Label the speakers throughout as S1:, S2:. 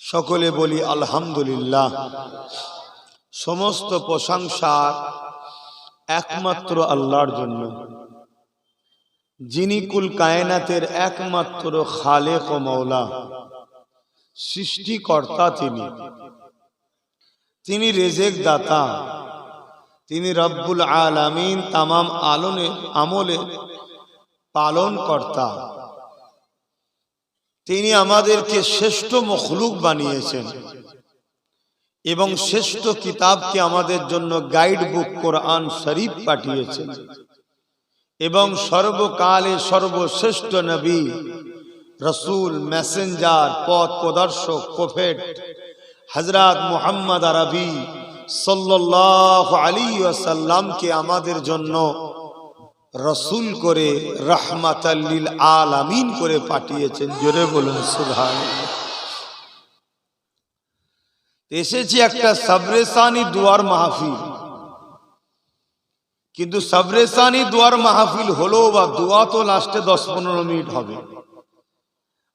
S1: সকলে বলি আলহামদুলিল্লাহ। সমস্ত প্রশংসা একমাত্র আল্লাহর জন্য, যিনি কুল কায়নাতের একমাত্র খালেক ও মওলা, সৃষ্টিকর্তা। তিনি রেজেক দাতা, তিনি রব্বুল আলামিন, তামাম আমলে পালন কর্তা। তিনি আমাদেরকে শ্রেষ্ঠ মখলুক বানিয়েছেন এবং শ্রেষ্ঠ কিতাবকে আমাদের জন্য গাইড বুক কোরআন শরীফ পাঠিয়েছেন এবং সর্বকালে সর্বশ্রেষ্ঠ নবী, রসুল, মেসেঞ্জার, পথ প্রদর্শক, প্রফেট হযরত মুহাম্মদ আরবি সাল্লাল্লাহু আলাইহি ওয়াসাল্লামকে আমাদের জন্য রসুল করে রাহমাতাল লিল আলামিন করে পাঠিয়েছেন। জোরে বলুন সুবহানাল্লাহ। এসেছি একটা সবরেসানি দুয়ার মাহফিল, কিন্তু সবরেসানি দুয়ার মাহফিল হলো বা দোয়া তো লাস্টে 10-15 মিনিট হবে,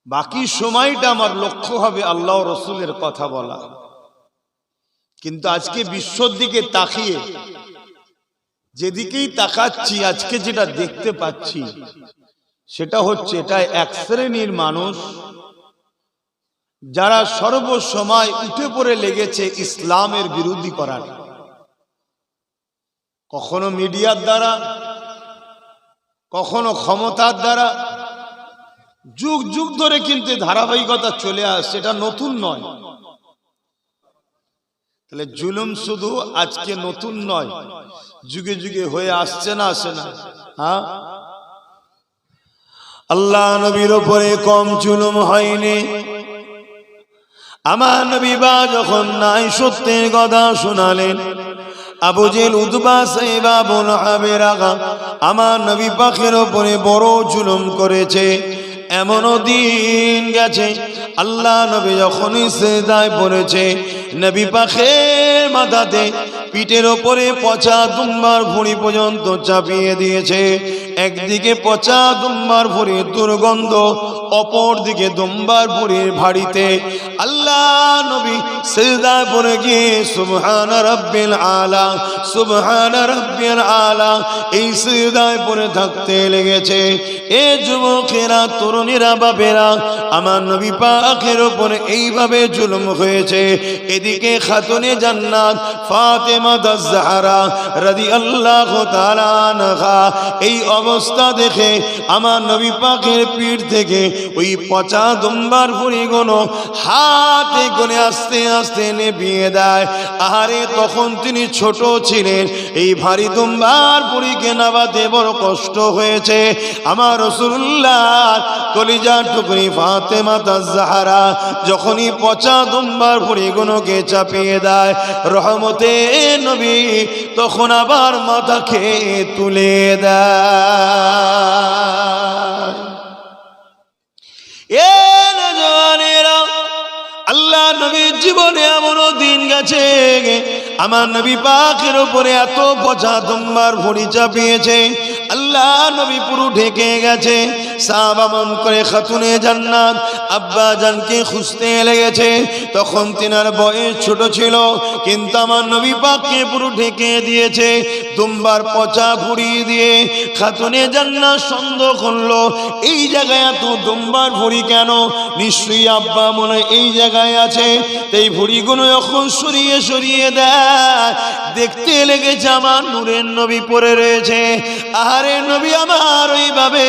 S1: বাকি সময়টা আমার লক্ষ্য হবে আল্লাহ রসুলের কথা বলা। কিন্তু আজকে বিশ্বর দিকে তাকিয়ে যেদিকেই তাকাচ্ছি, আজকে যেটা দেখতে পাচ্ছি সেটা হচ্ছে, এটা এক শ্রেণীর মানুষ যারা সর্বসময় উঠে পড়ে লেগেছে ইসলামের বিরোধী করার, কখনো মিডিয়ার দ্বারা, কখনো ক্ষমতার দ্বারা। যুগ যুগ ধরে কিন্তু ধারাবাহিকতা চলে আসছে, এটা নতুন নয়। তাহলে জুলুম শুধু আজকে নতুন নয়, যুগে যুগে হয়ে আসছে না, আসে না? হ্যাঁ, আল্লাহ নবীর উপরে কম জুলুম হয়নি। আমার নবী বা যখন নাই সত্যের কথা শোনালেন, আবু জেল, উতবা, সাইবা, আবু লাহাবের আগা আমার নবী পাকের উপরে বড় জুলুম করেছে। এমনও দিন গেছে আল্লাহ নবী যখনই সিজদায় পড়েছে, নবী পাকের মাথাতে পিঠের ওপরে পচা দুম্বার ভুঁড়ি পর্যন্ত চাপিয়ে দিয়েছে। একদিকে পচা দুম্বার ভুঁড়ির দুর্গন্ধ, অপর দিকে দুম্বার ভুঁড়ির ভাড়িতে আল্লাহ নবী সিজদায় পড়ে গিয়ে সুবহানা রাব্বিল আলা, সুবহানা রাব্বিল আলা এই সিজদায় পড়ে থাকতে লেগেছে। এ যুবকেরা, তরুণীরা, বাবেরা, আমার নবী পাকের উপরে এইভাবে জুলুম হয়েছে। এদিকে খাতুনে জান্নাত ফাতেমা আয-জাহরা রাদিয়াল্লাহু তাআলা আনহা এই অবস্থা দেখে আমার নবী পাকের পিঠ থেকে ওই পচা দুম্বার ভুঁড়িগুলো হাতে করে আস্তে আস্তে নেভিয়ে দেয়। আহারে, তখন তিনি ছোট ছিলেন, এই ভারী দুম্বার ভুঁড়িকে নাবাতে বড় কষ্ট হয়েছে। আমার রাসূলুল্লাহ কলিজার টুকরি ফাতেমা আয-জাহরা যখনই পচা দুম্বার ভুঁড়িগুলোকে চাপিয়ে দেয়, রহমতে নবী তখন আবার মাথাকে তুলে দেয়। এ নওজওয়ানেরা, আল্লাহ নবীর জীবনে এমনও দিন গেছে আমার নবী পাকের উপরে এত পচা দুম্বার ভুঁড়ি চাপিয়েছে, আল্লাহ নবী পুরো ঢেকে গেছে। সাহাবা মন করে খাতুনে জান্নাত আব্বা জানকে খুঁজতে লেগেছে। তখন তিনার বয়স ছোট ছিল, কিন্তু আমার নবী পাককে পুরো ঢেকে দিয়েছে দুম্বার পচা ভুঁড়ি দিয়ে। খাতুনে জান্নাত সন্দেহ করলো, এই জায়গায় এত দুম্বার ভুঁড়ি কেন? নিশ্চয়ই আব্বা মনে এই জায়গায় আছে। এই ভুঁড়িগুলো এখন সরিয়ে সরিয়ে দেয়, দেখতে লেগেছে আমার নূরের নবী পড়ে রয়েছে। আরে নবী আমার ওইভাবে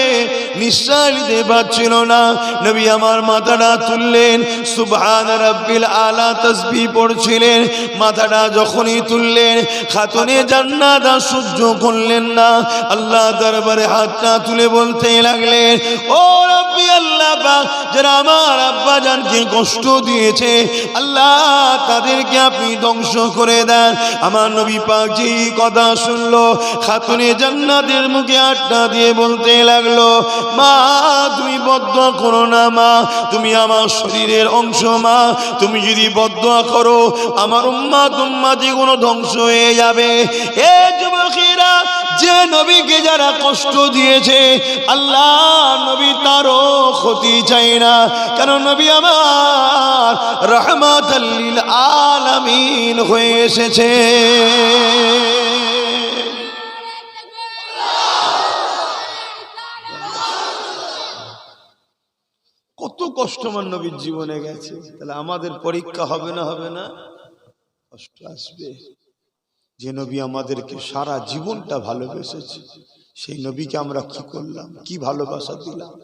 S1: নিঃশ্বাস নিতে পারছিল না। নবী আমার মাথাটা তুললেন, সুবহান রাব্বিল আলা তাসবিহ পড়ছিলেন। মাথাটা যখনই তুললেন, খাতুনে জান্নাত সহ্য করলেন না, আল্লাহ দরবারে হাতটা তুলে বলতে লাগলেন, ও রব্বি আল্লাহ পাক, যারা আমার আব্বা জানকে কষ্ট দিয়েছে, আল্লাহ তাদেরকে আপনি ধ্বংস করে দেন। আমার নবী পাক যে কথা শুনলো, খাতুনে জান্নাতের মুখে আটটা দিয়ে বলতে লাগলো, মা তুমি বদদুয়া করো না, মা তুমি আমার শরীরের অংশ, মা তুমি যদি বদদুয়া করো আমার উম্মতি কোনো ধ্বংস হয়ে যাবে। এ যুবকেরা, যে নবীকে যারা কষ্ট দিয়েছে, আল্লাহ নবী তারও ক্ষতি চাই না, কারণ নবী আমার রাহমাতাল লিল আলামিন হয়ে এসেছে। কত কষ্ট আমার নবীর জীবনে গেছে, তাহলে আমাদের পরীক্ষা হবে না? হবে না, কষ্ট আসবে। যে নবী আমাদেরকে সারা জীবনটা ভালোবেসেছে, সেই নবীকে আমরা কি করলাম, কি ভালোবাসা দিলাম?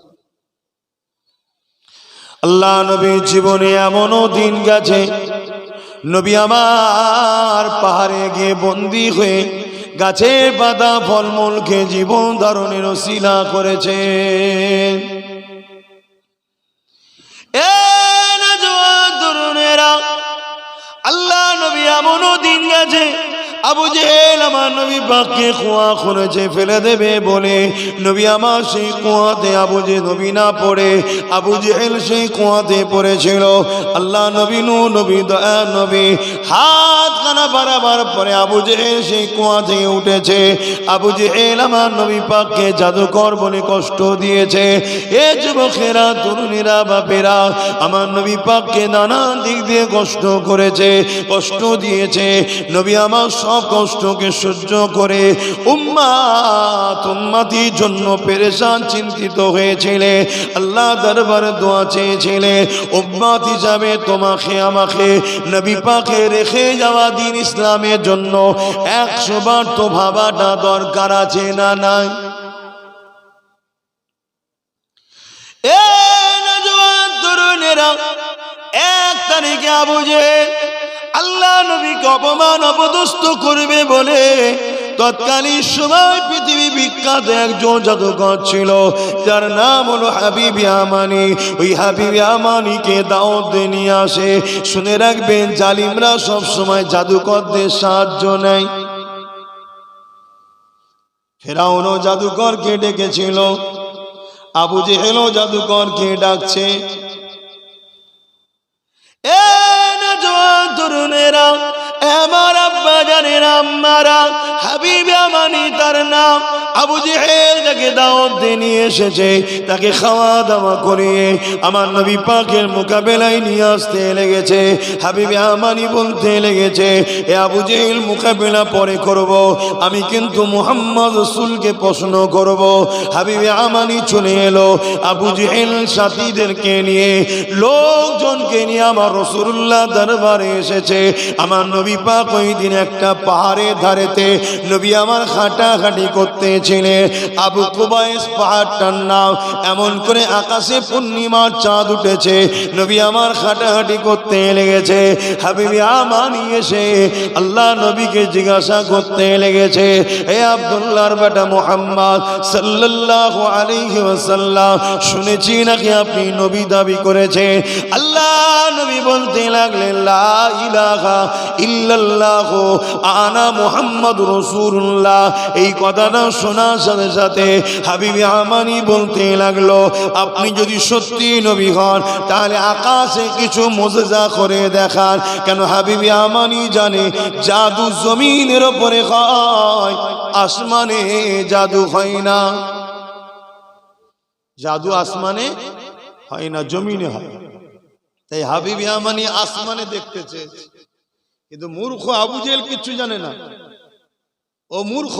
S1: আল্লাহ নবীর জীবনে এমনও দিন গেছে, নবী আমার পাহাড়ে গিয়ে বন্দী হয়ে গাছে পাতা ফলমূল খেয়ে জীবন ধারণের ওসিলা করেছে। আল্লাহ নবী এমনও দিন গেছে, আবু জেহেল আমার নবী পাককে কুয়া খুঁড়েছে ফেলে দেবে বলে, নবী আমার সেই কুয়াতে আবু জে নবী না পড়ে আবু জেহেল সেই কুয়াতে পড়েছিল। আল্লাহ নবী নবী দয়া নবী হাত খানা বাড়াবার পরে আবু জেহেল সেই কুয়া থেকে উঠেছে। আবু জেহেল আমার নবী পাককে জাদুকর বলে কষ্ট দিয়েছে। এ যুবকেরা, তরুণীরা, বাপেরা, আমার নবী পাককে নানান দিক দিয়ে কষ্ট করেছে, কষ্ট দিয়েছে। নবী আমার সব কষ্টকে সহ্য করে উম্মতির জন্য পেরেশান চিন্তিত হয়েছিলে, আল্লাহ দরবারে দোয়া চেয়েছিলে, উম্মত হিসাবে তোমাকে আমাকে নবী পাকে রেখে যাওয়া দিন ইসলামের জন্য 100 বার তো ভাবাটা দরকার আছে না নাই? এ নওজোয়ান তরুণেরা, 1 তারিখে আবু জেহেল আল্লাহ নবীকে অপমান অপদস্থ করবে বলে তৎকালীন সময় পৃথিবী বিখ্যাত একজন জাদুকর ছিল, যার নাম হলো হাবিব ইয়ামানি। ওই হাবিব ইয়ামানিকে দাওয়াত দিয়ে নিয়ে আসে। শুনে রাখবেন, জালিমরা সব সময় জাদুকরদের সাহায্য নেয়। ফেরাউনও জাদুকরকে ডেকেছিল, আবু জেহেলও জাদুকরকে ডাকছে। তরুণেরা, আমার আব্বা জানেন আম্মারা, হাবিব ইয়ামানি তার নাম। আবু জেহেল তাকে দাওয়াত দিয়ে নিয়ে এসেছে, তাকে খাওয়া দাওয়া করিয়ে আমার নবী পাকের মোকাবেলায় নিয়ে আসতে লেগেছে। হাবিব ইয়ামানি বলতে লেগেছে, এ আবু জেহেল, মোকাবেলা পরে করব, আমি কিন্তু মুহাম্মদ রাসূলকে প্রশ্ন করব। হাবিব ইয়ামানি চলে এলো, আবু জেহেল সাথীদেরকে নিয়ে, লোকজনকে নিয়ে আমার রাসূলুল্লাহ দরবারে এসেছে। আমার নবী পাক ওই দিন একটা পাহাড়ের ধারেতে নবী আমার হাঁটাহাঁটি করতেছিলেন। আবু কুবাইস পাহাড়টার নাম। এমন করে আকাশে পূর্ণিমার চাঁদ উঠেছে, নবী আমার হাঁটাহাঁটি করতে লেগেছে। হাবিব ইয়ামানি এসে আল্লাহ নবীকে জিজ্ঞাসা করতে লেগেছে, হে আব্দুল্লাহর বেটা মুহাম্মদ সাল্লাল্লাহু আলাইহি ওয়াসাল্লাম, শুনেছি নাকি আপনি নবী দাবি করেছেন? আল্লাহ নবী বলতে লাগলেন, লা ইলাহা ইল্লাল্লাহু আনা মুহাম্মাদুর রাসূলুল্লাহ। এই কথাটা শোনার সাথে সাথে হাবিব ইয়ামানি বলতে লাগলো, আপনি যদি সত্যি নবী হন তাহলে আকাশে কিছু মুজিজা করে দেখান। কেন হাবিব ইয়ামানি জানে, জাদু জমিনের উপরে হয়, আসমানে জাদু হয় না। জাদু আসমানে হয় না, জমিনে হয়। তাই হাবিব ইয়ামানি আসমানে দেখতে চেয়েছে, কিন্তু মূর্খ আবু জেহেল কিচ্ছু জানে না, ও মূর্খ।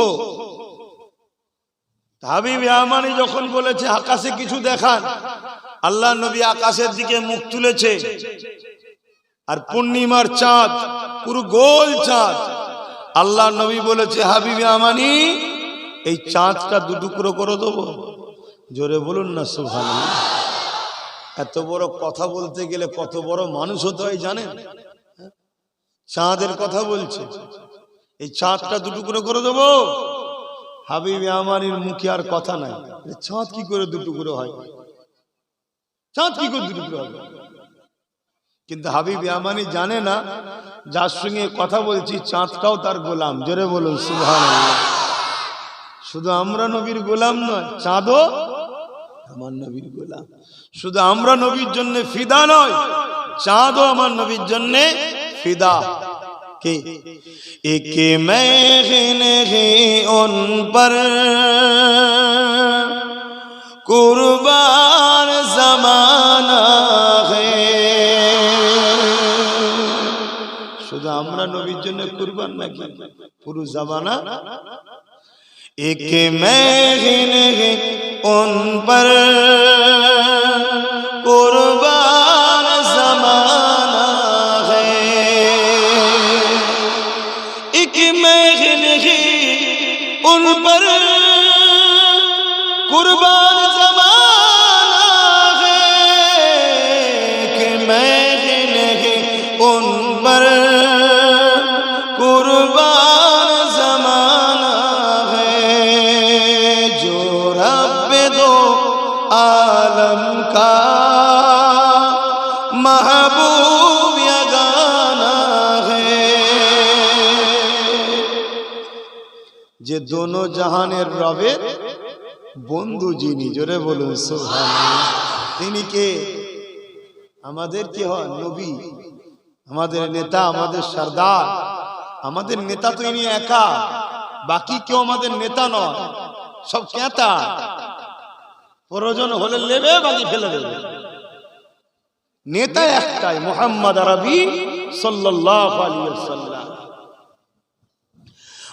S1: হাবিব ইয়ামানি যখন বলেছে আকাশে কিছু দেখান, আল্লাহ নবী আকাশের দিকে মুখ তুলেছে, আর পূর্ণিমার চাঁদ, পুরো গোল চাঁদ। আল্লাহ নবী বলেছে, হাবিব ইয়ামানি, এই চাঁদটা 2 টুকরো করে দেবো। জোরে বলুন না সুবহানাল্লাহ। এত বড় কথা বলতে গেলে কত বড় মানুষ হতে হয় জানেন? চাঁদের কথা বলছে, এই চাঁদটা 2 টুকরো করে দেবো। হাবিব ইয়ামানির মুখে আর কথা নাই, চাঁদ কি করে 2 টুকরো হয়, চাঁদ কি করে 2 টুকরো হবে? কিন্তু হাবিব ইয়ামানি জানে না, যার সঙ্গে কথা বলছি চাঁদটাও তার গোলাম। জোরে বলুন সুবহানাল্লাহ। শুধু আমরা নবীর গোলাম নয়, চাঁদও আমার নবীর গোলাম। শুধু আমরা নবীর জন্য ফিদা নয়, চাঁদও আমার নবীর জন্য ফিদা। के एक महने उन पर कुर्बान ज़माना है, শুধু আমরা নবীর জন্য কুরবান নাকি পুরো জামানা एक महने उन पर कुर्बान जमाना है एक महने उन पर कुर्बान जमाना है कि महने उन पर कुर्बान जमाना आलम का महबूब या गाना है যে दोनों জাহানের রবের বন্ধু যিনি জোরে বলুন সুবহানাল্লাহ তিনি কে আমাদের কি হয় নবী আমাদের নেতা আমাদের সরদার আমাদের নেতা তো ইনি একা বাকি কেউ আমাদের নেতা নয় সব কেতা প্রয়োজন হলে নেবে বাকি ফেলে দেবে নেতা একটাই মুহাম্মদ আরবি সাল্লাল্লাহু আলাইহি ওয়াসাল্লাম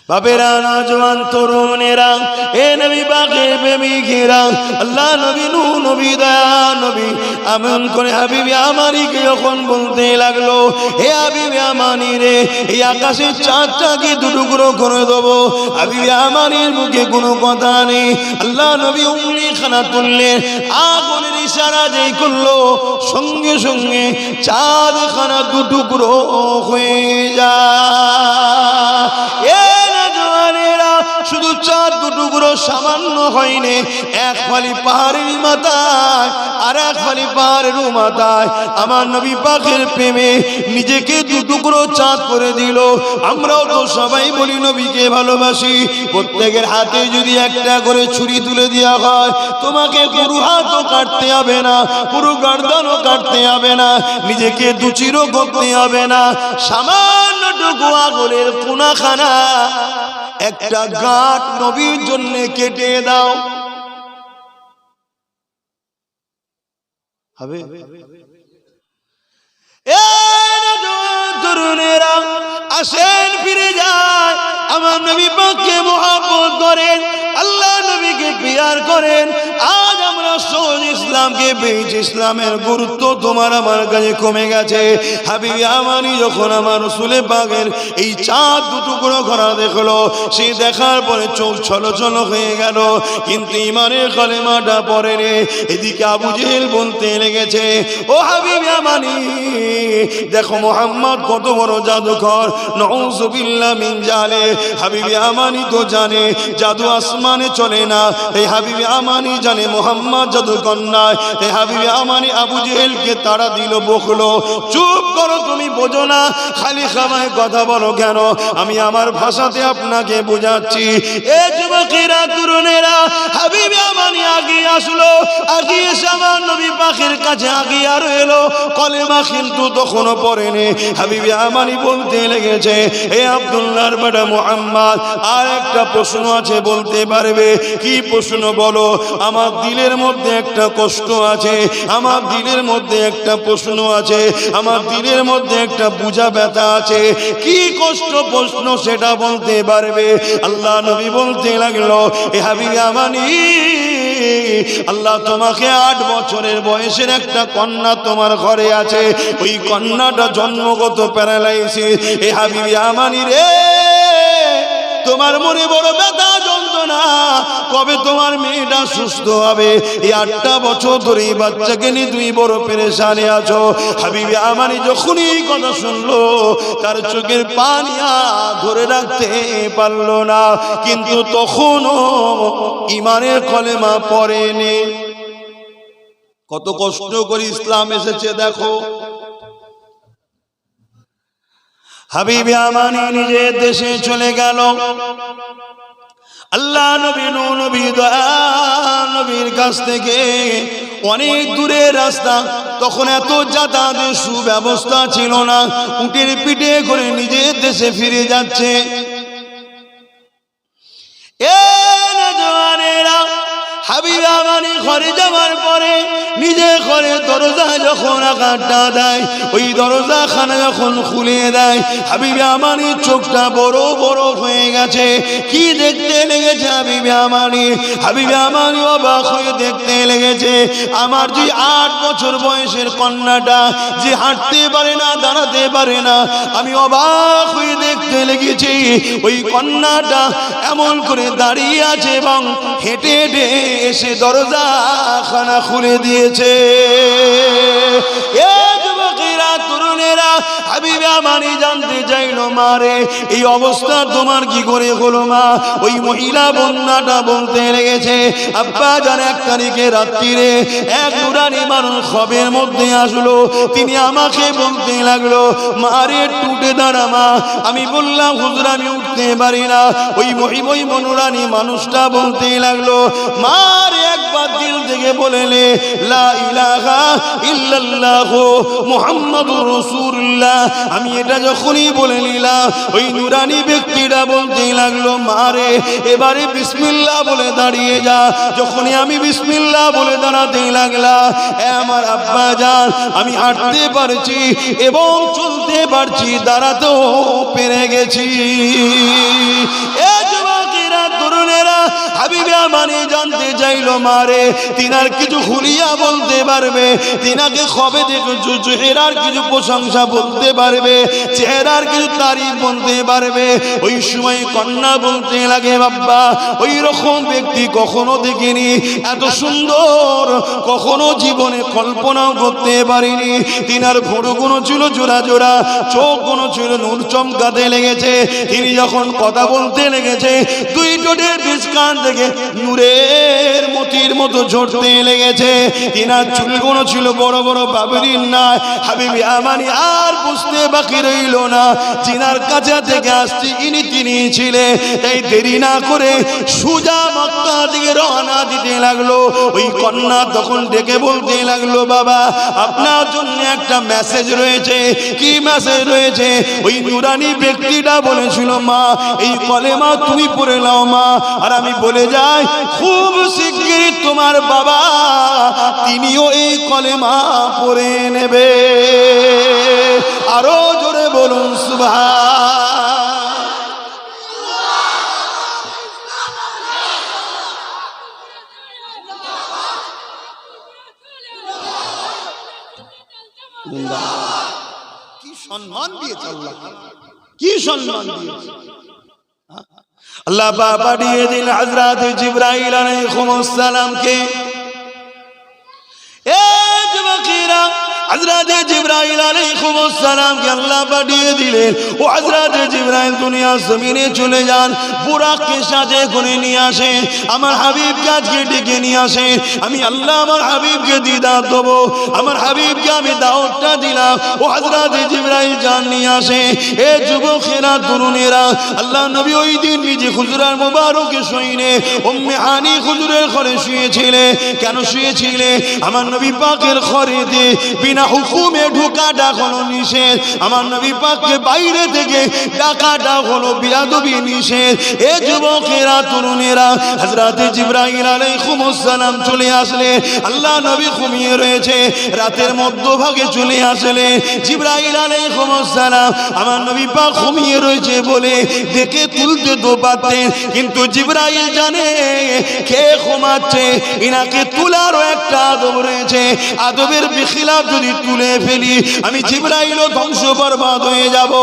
S1: বাবেরা নওজওয়ান তরুণেরা এ নবী পাকের প্রেমিকেরা আল্লাহ নবী নূহ নবী দয়া নবী আমন করে হাবিবি আমানিকে যখন বলতে লাগলো হে হাবিবি আমানি রে এই আকাশের চাঁদটাকে দুটুকরো করে দেবো হাবিবি আমানির মুখে কোনো কথা নেই আল্লাহ নবী উংলি খানা তুললেন আগুনের ইশারা যেই করলো সঙ্গে সঙ্গে চাঁদ খানা দুটুকরো হয়ে যায় শুধু চাঁদ দুটুকরো সামান্য হয়নি এক ফালি পাহাড়ের মাথায় আর এক ফালি পাহাড়ের মাথায় আমার নবী পাকের প্রেমে নিজেকে দুটুকরো চাঁদ করে দিল আমরাও তো সবাই বলি নবীকে ভালোবাসি প্রত্যেকের হাতে যদি একটা করে ছুরি তুলে দেওয়া হয় তোমাকে পুরো হাতও কাটতে হবে না পুরো গর্দানও কাটতে হবে না নিজেকে দুচিরও করতে হবে না সামান্যটুকু আঙুলের কোনাখানা একটা গাঁট নবীর জন্য কেটে দাও হবে তরুণেরা আসেন ফিরে যায় আমার নবী পাককে মহব্বত করেন আল্লাহ নবীকে প্যার করেন আজ আমরা সহজ ইসলামকে পেয়েছি ইসলামের গুরুত্ব তোমার আমার কাছে কমে গেছে হাবিবি আমানি যখন আমার রাসূলে পাকের এই চাঁদ দুটুকরো করা দেখলো সে দেখার পরে চোখ ছলছল হয়ে গেল কিন্তু ঈমানের কলেমাটা পড়ে রে এদিকে আবু জেহেল বলতে লেগেছে ও হাবিবি আমানি দেখো মুহাম্মদ কত বড় জাদুকর নাউযুবিল্লাহ মিন জালে হাবিবি আমানি তো জানে জাদু আসমানে চলে না এই হাবিবি আমানি জানে মুহাম্মদ জাদুকর নয় এই হাবিবি আমানি আবু জেহেলকে তাড়া দিল বকলো চুপ করো তুমি বোঝো না খালি খামায় কথা বলো কেন আমি আমার ভাষাতে আপনাকে বোঝাচ্ছি এ যুবকেরা তরুণেরা হাবিবি আমানি আগে আসলো আগে এসে আমার নবী পাকের কাছে আগে আর এলো কলেমা কিন্তু তখনও পড়েনি হাবিবি আমানি বলতে লেগেছে হে আব্দুল্লাহর বেটা মুহাম্মদ আর একটা প্রশ্ন আছে বলতে পারবে কি প্রশ্ন বলো আমার দিলের মধ্যে একটা কষ্ট আছে আমার দিলের মধ্যে একটা প্রশ্ন আছে আমার দিলের মধ্যে একটা বুঝা ব্যথা আছে কি কষ্ট প্রশ্ন সেটা বলতে পারবে আল্লাহ নবী বলতে লাগলো এ হাবিবি আমানি আল্লাহ তোমাকে 8 বছরের বয়সের একটা কন্যা তোমার ঘরে আছে ওই কন্যাটা জন্মগত প্যারালাইসিস এ হাবিবি আমানি রে তোমার মনে বড় ব্যথা যন্ত্রণা কবে তোমার মেয়েটা সুস্থ হবে এই 8টা বছর ধরে এই বাচ্চাকে নিয়ে তুমি বড় পেরেশানে আছো হাবিবি আমানি যখনই এই কথা শুনলো তার চোখের পানি ধরে রাখতে পারলো না কিন্তু তখনও ঈমানের কলেমা পড়েনি কত কষ্ট করে ইসলাম এসেছে দেখো হাবিবি আমানি নিজের দেশে চলে গেল আল্লাহ নবী নূহ নবী দয়া নবীর কাছ থেকে অনেক দূরের রাস্তা তখন এত যাতায়াতের সুব্যবস্থা ছিল না উটের পিঠে করে নিজের দেশে ফিরে যাচ্ছে হাবিব আমানি ঘরে যাওয়ার পরে নিজে ঘরে দরজা যখন আঘাতটা দেয়, ওই দরজা খানা যখন খুলে দেয়, হাবিবে আমানি চোখটা বড় বড় হয়ে গেছে। কি দেখতে লেগেছে হাবিবে আমানি? হাবিবে আমানি অবাক হয়ে দেখতে লেগেছে, আমার যে 8 বছর বয়সের কন্যাটা যে হাঁটতে পারে না, দাঁড়াতে পারে না, আমি অবাক হয়ে দেখতে লেগেছি ওই কন্যাটা এমন করে দাঁড়িয়ে আছে এবং হেঁটে হেঁটে এসে দরজা খানা খুলে দিয়েছে। তরুণেরা, হাবিবে আমানি জানতে চাইলো, মারে এই অবস্থা তোমার কি করে হলো মা? ওই মহিলা বন্যাটা বলতে লেগেছে, আব্বা জান 1 তারিখে রাত্রিরে এক নুরানি মানুষ খবের মধ্যে আসলো, তিনি আমাকে বলতে লাগলো, মারে টুটে দাঁড়া মা। আমি বললাম, হুজুর আমি উঠতে পারি না। ওই নুরানি মানুষটা বলতে লাগলো, মারে একবার দিল থেকে বলেলে লা ইলাহা ইল্লাল্লাহ মুহাম্মাদুর রাসূলুল্লাহ। আমি এটা যখনই বলে নিলাম, ওই নুরানি ব্যক্তিটা বলতে লাগলো, মারে এবারে বিসমিল্লাহ বলে দাঁড়িয়ে যা। যখনই আমি বিসমিল্লাহ বলে দাঁড়াতে লাগলাম, আমার আব্বা জান আমি হাঁটতে পারছি এবং চলতে পারছি, দাঁড়াতেও পেরে গেছি। এ যুবকেরা, তরুণেরা, হাবিবে আমানি জানতে চাইলো, মারে তিনার কিছু হুলিয়া বলতে পারবে? তিনাকে খবে দেখো চেহারার কিছু প্রশংসা বলতে পারবে? চেহারার কিছু তারিফ বলতে পারবে? ওই সময় কন্যা বলতে লাগে, বাবা ওই রকম ব্যক্তি কখনো দেখিনি, এত সুন্দর কখনো জীবনে কল্পনাও করতে পারিনি। তিনার ভুরুগুলো ছিল জোড়া জোড়া, চোখগুলো ছিল নূর চমকাতে লেগেছে। তিনি যখন কথা বলতে লেগেছে, 2 ঠোঁটের বিস্কান থেকে নূরের মতির মতো ঝরতে লেগেছে। তিনার চুলগুলো ছিল বড় বড় বাবরির না। হাবিবে আমানি আর বুঝতে বাকি রইল না, তিনার কাছে থেকে আসছে তিনি ছিলেন। তাই দেরি না করে সুজা মক্কা দিকে রওনা দিতে লাগলো। ওই কন্যা তখন ডেকে বলতে লাগলো, বাবা আপনার জন্য একটা মেসেজ রয়েছে। কি মেসেজ রয়েছে? ওই নুরানি ব্যক্তিটা বলেছিল, মা এই কলেমা তুমি পড়ে নাও মা। আর আমি বলে যাই, খুব শিগগিরই তোমার বাবা তিনিও এই কলেমা পড়ে নেবে। আরো জোরে বলুন সুবহান। কি সম্মান দিয়েছে আল্লাহ, কি সম্মান দিয়েছে আল্লাহ। বাবা দিয়ে দিন হযরত জিবরাইল আলাইহিস সালামকে। এ যুবকেরা, হযরত জিবরাইল আলাইহিস সালামকে আল্লাহ পাঠিয়ে দিলেন। ও হযরত জিবরাইল দুনিয়া জমিনে চলে যান, বুরাককে সাথে করে নিয়ে আসেন, আমার হাবিবকে আজকে ডেকে নিয়ে আসেন। আমি আল্লাহ আমার হাবিবকে দিদার দেবো, আমার হাবিবকে আমি দাওয়াতটা দিলাম। ও হযরত জিবরাইল যান নিয়ে আসেন। এ যুবকেরা, তরুণেরা, আল্লাহ নবী ওই দিন নিজে হুজুরার মুবারকে শুইনে উম্মে হানি হুজুরের ঘরে শুয়েছিলেন। কেন শুয়েছিলেন? আমার নবী পাকের ঘরেতে বিনা হুকুমে ঢোকাটা হলো নিষেধ। আমার নবী পাককে বাইরে থেকে ডাকাটা হলো বিয়াদবি নিষেধ। এ যুবকেরা, তরুণেরা, হযরত জিবরাইল আলাইহিস সালাম চলে আসলে, আল্লাহ নবী ঘুমিয়ে রয়েছে, রাতের মধ্যভাগে চলে আসলে জিবরাইল আলাইহিস সালাম আমার নবী পাক ঘুমিয়ে রয়েছে বলে দেখে তুলতে তো পারতেন, কিন্তু জিবরাইল জানে কে ঘুমাচ্ছে, ইনাকে তোলারও একটা আদব রয়েছে। আদবের বিখিলাফ যদি তুলে ফেলি আমি জিবরাইলও ধ্বংস বরবাদ হয়ে যাব।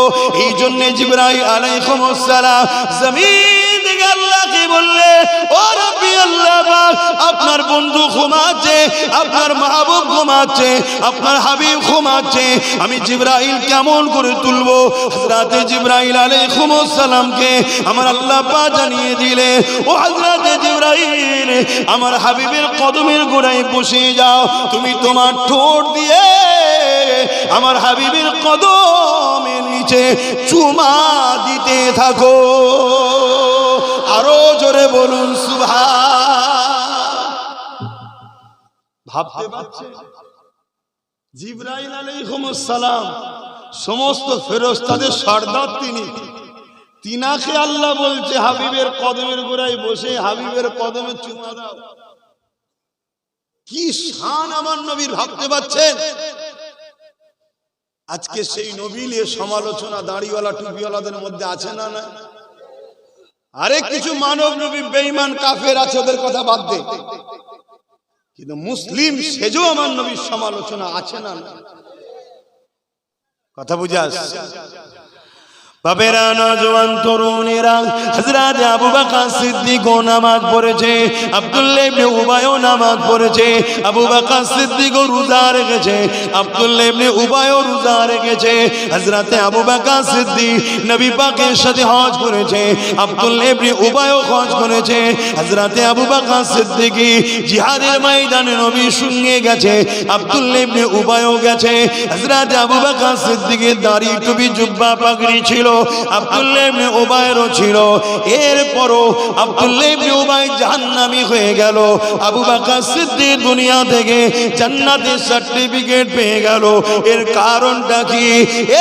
S1: এই জন্য জিবরাইল আলাইহিস সালাম জমিন থেকে আল্লাহকে বললে, ও রব্বি আল্লাহ পাক, আপনার বন্ধু ঘুমাচ্ছে, আপনার মাহবুব ঘুমাচ্ছে, আপনার হাবিব ঘুমাচ্ছে, আমি জিবরাইল কেমন করে তুলবো? হযরত জিবরাইল আলাইহিস সালামকে আমার আল্লাহ পাক জানিয়ে দিলে, ও হযরত জিবরাইল আমার হাবিবের কদমের গোড়ায় বসে যাও, তুমি তোমার ঠোঁট দিয়ে আমার হাবিবের কদমের নিচে চুমা দিতে থাকো। আরো জোরে বলুন সুবহান। ভাবতে পারছেন জিবরাইল আলাইহিস সালাম সমস্ত ফেরেশতাদের সর্দার, তিনাকে আল্লাহ বলছে হাবিবের কদমের গোড়ায় বসে হাবিবের কদমে চুমা দাও। কি শান আমার নবীর, ভাবতে পারছেন? আজকে সেই নবী নিয়ে সমালোচনা দাড়িওয়ালা টুপিওয়ালাদের মধ্যে আছে না? না, আরে কিছু মানব নবী বেঈমান কাফের আছে, ওদের কথা বাদ দে, কিন্তু মুসলিম সেজো আমার নবীর সমালোচনা আছে না? কথা বুঝে আসছে? বাবেরা, নওজওয়ান তরুণেরা, হযরত আবু বকর সিদ্দিক নামাজ পড়েছে, আব্দুল্লাহ ইবনে উবাইও নামাজ পড়েছে, আবু বকর সিদ্দিক রোজা রেখেছে, আব্দুল্লাহ ইবনে উবাইও রোজা রেখেছে। হযরত আবু বকর সিদ্দিক নবী পাকের সাথে হজ করেছে, আব্দুল্লাহ ইবনে উবাইও হজ করেছে। হযরত আবু বকর সিদ্দিক জিহাদের ময়দানে নবীর সঙ্গে গেছে, আব্দুল্লাহ ইবনে উবাইও গেছে। হযরত আবু বকর সিদ্দিকের দাড়ি টুপি জুব্বা পাগড়ি ছিল, আব্দুল্লাহ ইবনে উবাইরও ছিল। এরপরও আব্দুল্লাহ ইবনে উবাই জাহান্নামী হয়ে গেল, আবু বকর সিদ্দিক দুনিয়া থেকে জান্নাতের সার্টিফিকেট পেয়ে গেল। এর কারণটা কি?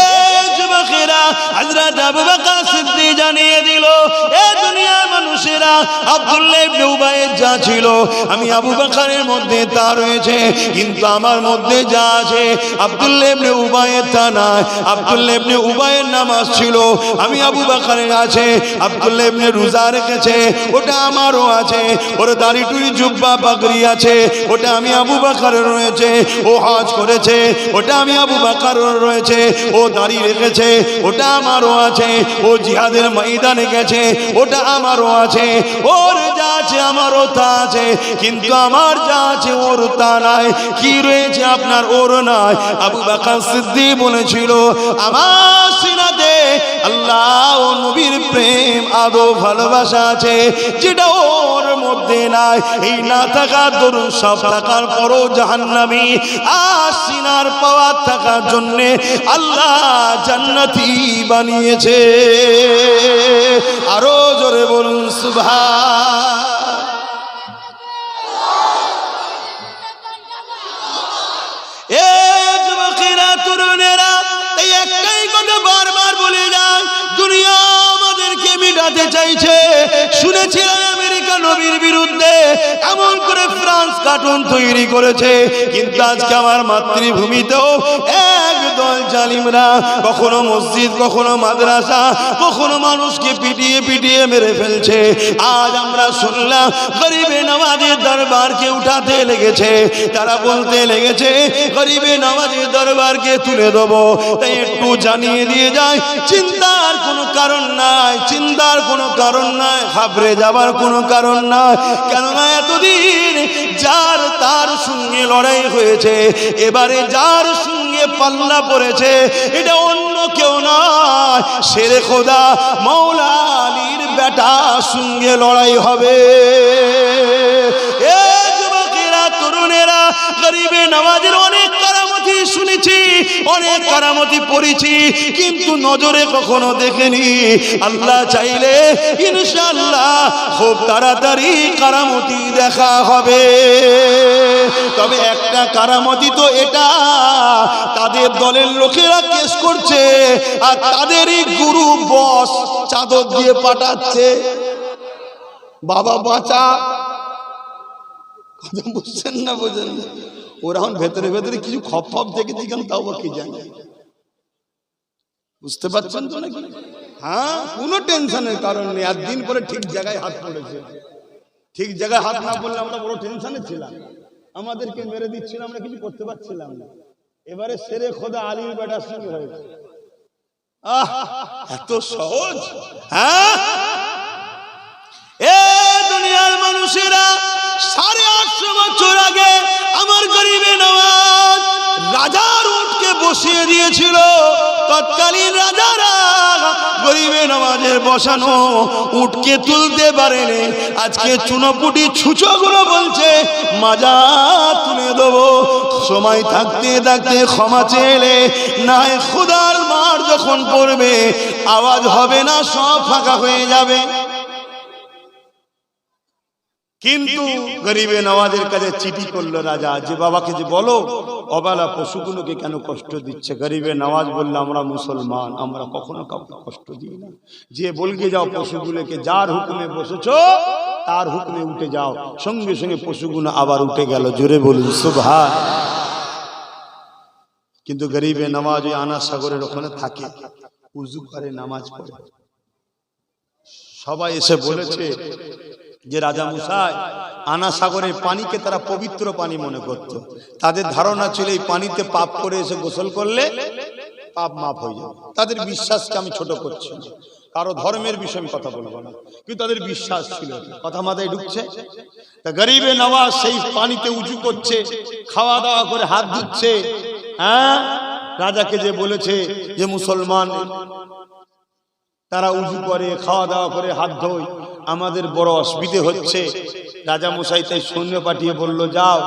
S1: এই যুবকেরা, হযরত আবু বকর সিদ্দিক জানিয়ে দিল, এই দুনিয়ার মানুষেরা, আব্দুল্লাহ ইবনে উবাইয়ের যা ছিল আমি আবু বকরের মধ্যে তা রয়েছে, কিন্তু আমার মধ্যে যা আছে আব্দুল্লাহ ইবনে উবাইয়ের তা নাই। আব্দুল্লাহ ইবনে উবাইয়ের নামাজ ছিল, আমি আবু বকরের আছে। আব্দুল্লাহ ইবনে রোজা রেখেছে, ওটা আমারও আছে। ওর দাড়ি টুপি জুব্বা পাগড়ি আছে, ওটা আমি আবু বকরের রয়েছে। ও হজ করেছে, ওটা আমি আবু বকরের রয়েছে। ও দাড়ি রেখেছে, ওটা আমারও আছে। ও জিহাদের ময়দানে গেছে, ওটা আমারও আছে। ওর যা আছে আমারও তা আছে, কিন্তু আমার যা আছে ওর তা নাই। কি রয়েছে আপনার, ওর নাই। আবু বকর সিদ্দিক বলেছিল, আমার সিনাতে আল্লাহ ও নবীর প্রেম আদো ভালোবাসা আছে, যেটা ওর মধ্যে নাই। এই না থাকার দরুন সব থাকার পরও জাহান্নামী, আর সিনার পাওয়ার থাকার জন্য আল্লাহ জান্নাতি বানিয়েছে। আরো জোরে বলুন সুবহান। এ যুবকেরা, তরুণেরা, এই একটাই কথা বারবার বলে যান, দুনিয়া আমাদেরকে মিটাতে চাইছে। শুনেছিলাম আমেরিকা নবীর বিরুদ্ধে এমন করে ফ্রান্স কার্টুন তৈরি করেছে, কিন্তু আজকে আমার মাতৃভূমিতেও একদল জালিমরা কখনো মসজিদ, কখনো মাদ্রাসা, কখনো মানুষকে পিটিয়ে পিটিয়ে মেরে ফেলছে। আজ আমরা শুনলাম গরিবে নওয়াজের দরবারকে উঠাতে লেগেছে, তারা বলতে লেগেছে গরিবে নওয়াজের দরবারকে তুলে দেবো। তাই একটু জানিয়ে দিয়ে যায়, চিন্তার কোনো কারণ নাই, চিন্তার কোনো কারণ নাই, ঘাবড়ে যাবার কোনো কারণ নাই। কেননা এতদিন যার তার সঙ্গে লড়াই হয়েছে, এবারে যার সঙ্গে পাল্লা পড়েছে এটা অন্য কেউ নয়, শেরে খোদা মৌলা আলীর বেটা সঙ্গে লড়াই হবে। এ যুবকেরা, তরুণেরা, গরিবে নওয়াজের অনেক কারামতি শুনেছি, অনেক কারামতি পড়েছি, কিন্তু নজরে কখনো দেখেনি। আল্লাহ চাইলে ইনশাআল্লাহ খুব তাড়াতাড়ি কারামতি দেখা হবে। তবে একটা কারামতি তো এটা, তাদের দলের লোকেরা কেস করছে আর তাদেরই গুরু বস চাদর দিয়ে পাঠাচ্ছে, বাবা বাঁচা। কথা বুঝছেন না? বোঝেন না? ওরা এখন ভেতরে ভেতরে কিছু খপ খপ দেখেছি, কেন তাও বা কি জানে। বুঝতে পারছেন তো নাকি? হ্যাঁ, কোনো টেনশনের কারণ নেই। আর দিন পরে ঠিক জায়গায় হাত পড়েছে। ঠিক জায়গায় হাত না পড়লে আমরা বড় টেনশনে ছিলাম, আমাদেরকে মেরে দিচ্ছিল, আমরা কিছু করতে পারছিলাম না। এবারে শেরে খোদা আলীর বেটার সঙ্গে হয়েছে। আহ, এত সহজ? হ্যাঁ, এ দুনিয়ার মানুষেরা 850 বছর আগে আমার গরিবে নওয়াজ রাজার উটকে বসিয়ে দিয়েছিল। তৎকালীন রাজারা গরিবে নওয়াজের বসানো উটকে তুলতে পারেনি। আজকে চুনোপুটি ছুঁচোগুলো বলছে মাজা তুলে দেবো। সময় থাকতে থাকতে ক্ষমা চেলে নাই, খুদার মার যখন পড়বে আওয়াজ হবে না, সব ফাঁকা হয়ে যাবে। কিন্তু গরিবে নওয়াজের কাছে চিঠি করলো রাজা, যে বাবাকে যে বলো অবালা পশুগুলোকে কেন কষ্ট দিচ্ছে। গরিবে নওয়াজ বললো, আমরা মুসলমান, আমরা কখনো কাউকে কষ্ট দিই না। যে বলকে যাও পশুগুলোকে, যার হুকুমে বসেছো তার হুকুমে উঠে যাও। সঙ্গে সঙ্গে পশুগুলো আবার উঠে গেল। জোরে বলুন সুবহান। কিন্তু গরিবে নামাজ ওই আনা সাগরের ওখানে থাকে, উজু করে নামাজ পড়ে। সবাই এসে বলেছে যে রাজা মুসাই, আনা সাগরের পানিকে তারা পবিত্র পানি মনে করত। তাদের ধারণা ছিল এই পানিতে পাপ করে এসে গোসল করলে পাপ মাফ হয়ে যাবে। তাদের বিশ্বাসকে আমি ছোট করছি না, কারো ধর্মের বিষয়ে আমি কথা বলবো না, কিন্তু তাদের বিশ্বাস ছিল। কথা মাথায় ঢুকছে? তা গরিবে নওয়াজ সেই পানিতে উজু করছে, খাওয়া দাওয়া করে হাত ধুচ্ছে। হ্যাঁ, রাজাকে যে বলেছে যে মুসলমান তারা উজু করে, খাওয়া দাওয়া করে, হাত ধোয়, আমাদের বড় অসুবিধে হচ্ছে। রাজা মশাই তাই সৈন্য পাঠিয়ে বলল, যাও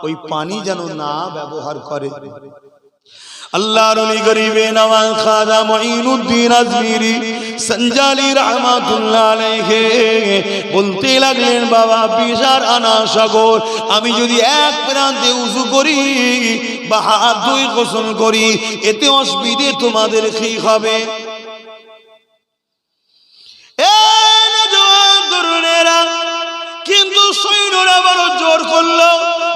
S1: ওই পানি যেন না ব্যবহার করে। আল্লাহর ওলি গরিবে নওয়াজ খাজা মুঈনুদ্দিন আজমিরি সঞ্জালি রহমাতুল্লাহ আলাইহি বলতে লাগলেন, বাবা বিশার আনা সাগর, আমি যদি এক প্রান্তে উযু করি বা হাত ধুয়ে গোসল করি, এতে অসুবিধে তোমাদের কি হবে? কিন্তু সৈন্যরা বড় জোর করলো,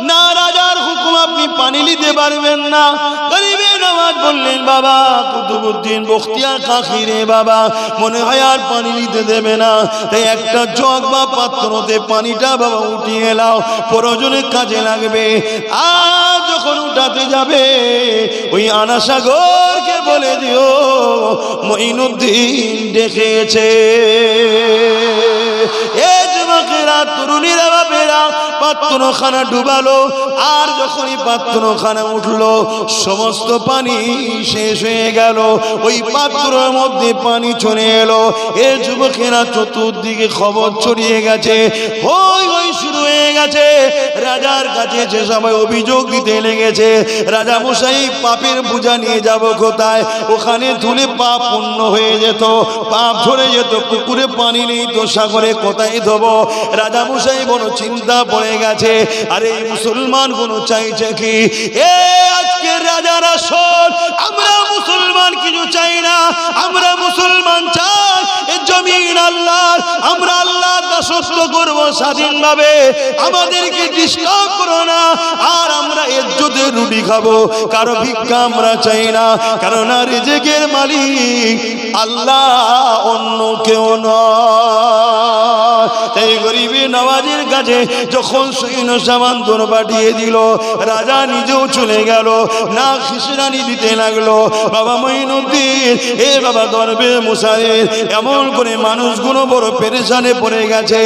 S1: না রাজার হুকুম আপনি পানি নিতে পারবেন না। গরিবে নওয়াজ বললেন, বাবা কুতুবউদ্দিন বখতিয়ার কাকি রে বাবা, মনে হয় আর পানি নিতে দেবে না, তাই একটা জগ বা পাত্রতে পানিটা বাবা উঠিয়ে নাও, প্রয়োজনে কাজে লাগবে। আর যখন উঠাতে যাবে ওই আনা সাগরকে বলে দিও মুঈনুদ্দিন ডেকেছে। যুবকেরা, তরুণীরা, বাপেরা পাত্রখানা ডুবালো। আর যখনই পাত্রখানা উঠলো, সমস্ত পানি শেষ হয়ে গেল, ওই পাত্রের মধ্যে পানি চলে এলো। এ যুবকেরা, চতুর্দিকে খবর ছড়িয়ে গেছে, হই হই শুরু হয়ে গেছে। রাজার কাছে যে সবাই অভিযোগ দিতে লেগেছে, রাজা মশাই পাপের বোঝা নিয়ে যাব কোথায়? ওখানে ধুলে পাপ পূর্ণ হয়ে যেত, পাপ ধরে যেত, পুকুরে পানি নেই তো সাগরে কোথায় ধোবো? রাজা মশাই বড় চিন্তা পড়ে গেছে। আরে মুসলমান কোন চাইছে কি? এ আজকের রাজার আসল, আমরা মুসলমান কিছু চাই না, আমরা মুসলমান চাই এ জমিন আল্লাহর, আমরা আল্লাহর দাসত্ব করব স্বাধীনভাবে, আমাদেরকে ডিস্টার্ব করো না। আর আমরা ইজ্জতের রুটি খাবো, কারো ভিক্ষা আমরা চাই না, কারণ রিজিকের মালিক আল্লাহ, অন্য কেউ নয়। তাই গরিবে নওয়াজের কাছে যখন সৈন্য সামান দর পাঠিয়ে দিল, রাজা নিজেও চলে গেল, না খিসরানি দিতে লাগলো। বাবা মুঈনুদ্দিন, এ বাবা দরবে মুসাইর, এমন করে মানুষগুলো বড় পেরেশানে পড়ে গেছে,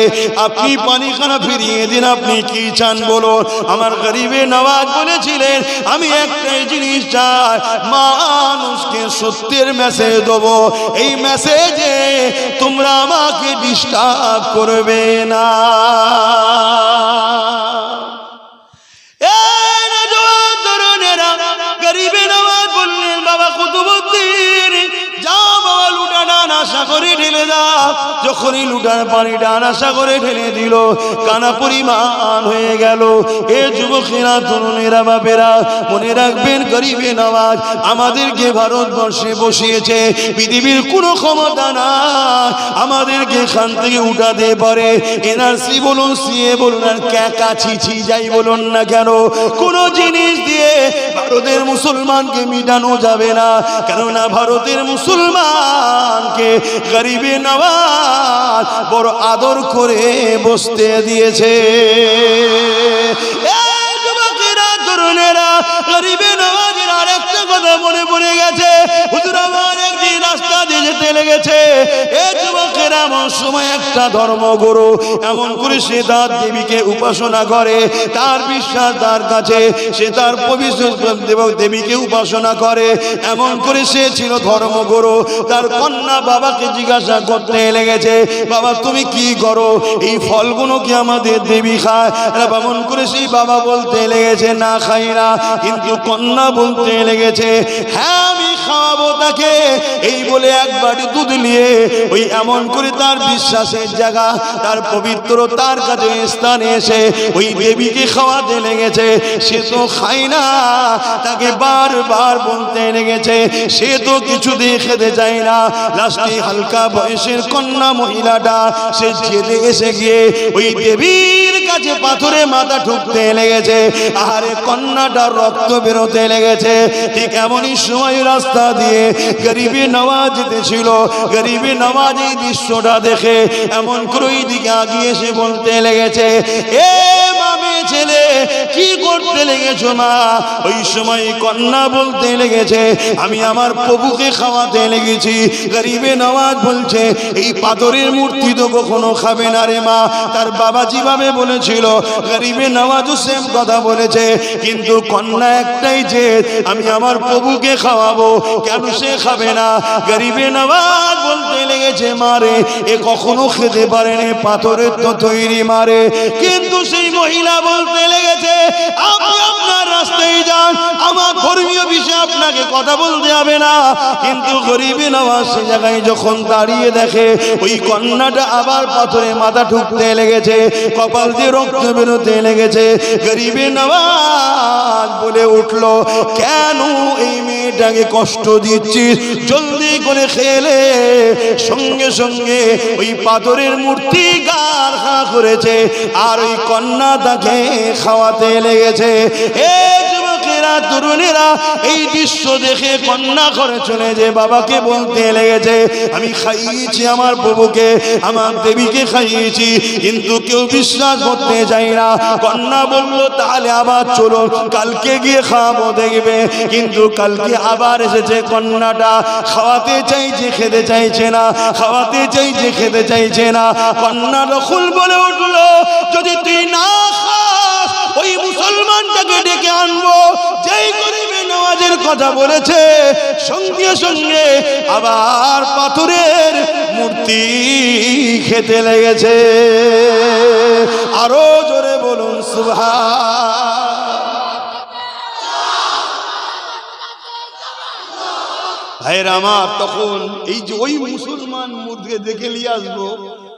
S1: আপনি পানিখানা ফিরিয়ে দিন, আপনি কি চান বলুন? আমার গরিবে নওয়াজ বলেছিলেন, আমি একটাই জিনিস চাই, মানুষকে সত্যের মেসেজ দেবো, এই মেসেজে তোমরা আমাকে ডিস্টার্ব করবে না। গরিবে নওয়াজ বললেন, বাবা কুতুবউদ্দিন, যাও বাবা লুটাটা আনা সাগরে ঢেলে দাও। যখনই লুটার পানিটা আনা সাগরে ঢেলে দিল, কানা পরিমাণ হয়ে গেল। এ যুবকেরা, তরুণেরা, বাপেরা, মনে রাখবেন, গরিবে নওয়াজ আমাদেরকে ভারতবর্ষে বসিয়েছে, পৃথিবীর কোনো ক্ষমতা না আমাদেরকে এখান থেকে উঠাতে পারে। এনআরসি বলুন, সিএ বলুন, আর কাছিছি যাই বলুন না কেন, কোনো জিনিস দিয়ে ভারতের মুসলমানকে মিটানো যাবে না, কেননা ভারতের মুসলমানকে গরিবে নওয়াজ বড় আদর করে বসতে দিয়েছে। এই যুবকেরা, তরুণেরা, গরিবে নওয়াজের আরেকটা কথা মনে পড়ে গেছে। হুজুর আমার একদিন রাস্তা দিয়ে যেতে লেগেছে, এই যুবকেরা, এমন সময় একটা ধর্মগুরু এমন করে সে তার দেবীকে উপাসনা করে, তার বিশ্বাস তার কাছে, সে তার পবিত্র দেবীকে উপাসনা করে, এমন করে সে ছিল ধর্মগুরু। তার কন্যা বাবাকে জিজ্ঞাসা করতে লেগেছে, বাবা তুমি কি করো? এই ফলগুলো কি আমাদের দেবী খায়? এমন করে সেই বাবা বলতে লেগেছে, না খাই না। কিন্তু কন্যা বলতে লেগেছে, হ্যাঁ আমি খাওয়াবো তাকে। এই বলে এক বাটি দুধ নিয়ে ওই এমন করে তার বিশ্বাসের জায়গা, তার পবিত্রতার কাছে স্থানে এসে ওই দেবীকে খাওয়াতে লেগেছে। সে তো খায় না, তাকে বারবার বলতে লেগেছে, সে তো কিছু দিয়ে খেতে চায় না। লাস্টে হালকা বয়সের কন্যা মহিলাটা সে জেদে এসে গিয়ে ওই দেবীর কাছে পাথরে মাথা ঠুকতে লেগেছে। আরে কন্যাটা রক্ত বেরোতে লেগেছে। ঠিক এমনই সময় রাস্তা দিয়ে গরিবে নওয়াজ যেতেছিল। গরিবে নওয়াজ এই দৃশ্যটা দেখে এমন করে ওই দিকে আগিয়ে এসে বলতে লেগেছে, এ মামে ছেলে কি করতে লেগেছো মা? ওই সময় কন্যা বলতে লেগেছে, আমি আমার প্রভুকে খাওয়াতে লেগেছি। গরিবে নওয়াজ বলছে, এই পাথরের মূর্তি তো কখনো খাবে না রে মা। তার বাবা যেভাবে বলেছিল গরিবে নওয়াজও সেম কথা বলেছে, কিন্তু কন্যা একটাই যে আমি আমার প্রভুকে খাওয়াবো, কেন সে খাবে না? গরিবে নওয়াজ বলতে লেগেছে, মারে এ কখনো খেতে পারেনি, পাথরের তো তৈরি মারে। কিন্তু সেই মহিলা বলতে লেগেছে, আপনি আপনার রাস্তায় যান, আমার ধর্মীয় বিষয়ে আপনাকে কথা বলতে হবে না। কিন্তু গরিবে নওয়াজ সে জায়গায় যখন দাঁড়িয়ে দেখে ওই কন্যাটা আবার পাথরে মাথা ঠুকতে লেগেছে, কপাল দিয়ে রক্ত বেরোতে লেগেছে। গরিবে নওয়াজ বলে উঠল, কেন এই মেয়েটাকে কষ্ট দিচ্ছিস? জলদি করে খেলে। সঙ্গে সঙ্গে ওই পাথরের মূর্তি গার হা করেছে আর ওই কন্যা তাকে খাওয়াতে লেগেছে। তরুণেরা এই দৃশ্য দেখে কন্যা ঘরে চলে যে বাবাকে বলতে লেগেছে, আমি খাইয়েছি আমার প্রভুকে, আমার দেবীকে খাইয়েছি, কিন্তু কেউ বিশ্বাস করতে চায় না। কন্যা বলল, তাহলে আবার চলো, কালকে গিয়ে খাওয়াবো দেখবে। কিন্তু কালকে আবার এসেছে, কন্যাটা খাওয়াতে চাইছে, খেতে চাইছে না, খাওয়াতে চাইছে, খেতে চাইছে না। কন্যা রকুল বলে উঠলো, যদি তুই না খাস ওই মুসলমানটাকে ডেকে আনবো যেই গরিবে নওয়াজের কথা বলেছে। সঙ্গে সঙ্গে আবার পাথরের মূর্তি খেতে লেগেছে। আরো জোরে বলুন সুবহানাল্লাহ। ভাইরা আমার, তখন এই যে ওই মুসলমান মূর্তিকে দেখে নিয়ে আসবো,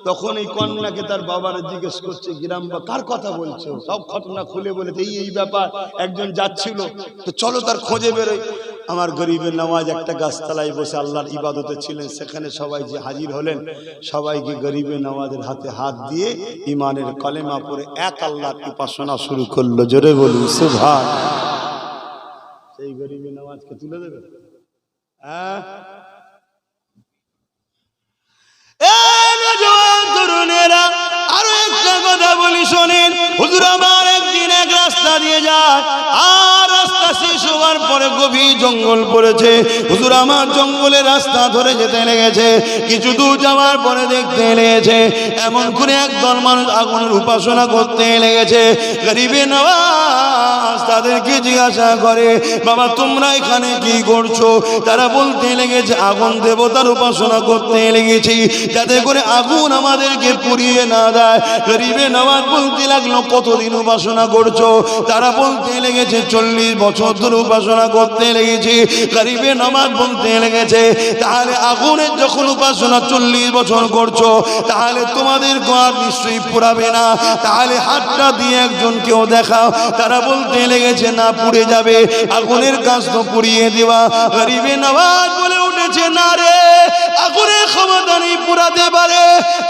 S1: তখন এই কন্যাকে তার বাবার জিজ্ঞেস করছে, গ্রাম বা কার কথা বলছো? সব ঘটনা খুলে বলেছে, এই ব্যাপার। একজন যাচ্ছিল, তো চলো তার খোঁজে বেরোই। আমার গরিবে নওয়াজ একটা গাছতলায় বসে আল্লাহর ইবাদতে ছিলেন। সেখানে সবাই যে হাজির হলেন, সবাইকে গরিবে নওয়াজের হাতে হাত দিয়ে ইমানের কলেমা পড়ে এক আল্লাহর উপাসনা শুরু করলো। জোরে বলুন সুবহানাল্লাহ। সেই গরিবে নওয়াজকে তুলে দেবে। তরুণেরা, আরো একটা কথা বলি শোনেন। হুজুর আমার একদিন এক রাস্তা দিয়ে যায়, আর রাস্তা শেষ হওয়ার পরে গভীর জঙ্গল পড়েছে। হুজুর আমার জঙ্গলের রাস্তা ধরে যেতে লেগেছে। কিছু দূর যাওয়ার পরে দেখতে লেগেছে এমন করে একদল মানুষ আগুনের উপাসনা করতে লেগেছে। গরিবে নওয়াজ তাদেরকে জিজ্ঞাসা করে, বাবা তোমরা এখানে কি করছো? তারা বলতে লেগেছে, আগুন দেবতার উপাসনা করতে লেগেছি, যাতে করে আগুন আমাদেরকে পুড়িয়ে না দেয়। গরিবে নওয়াজ বলতে লাগলো, কতদিন উপাসনা করছো? তারা বলতে লেগেছে, 40 বছর ধরে উপাসনা করতে লেগেছি। গরিবে নওয়াজ বলতে লেগেছে, তাহলে আগুনের যখন উপাসনা 40 বছর করছো, তাহলে তোমাদের আর নিশ্চয়ই পুড়াবে না। তাহলে হাতটা দিয়ে একজনকেও দেখাও। তারা বলতে লেগেছে, না পুড়ে যাবে, আগুনের কাজ তো পুড়িয়ে দেওয়া। গরিবে নওয়াজ বলে উঠেছে, না রে, আগুনের ক্ষমতা নেই পুড়াতে পারে।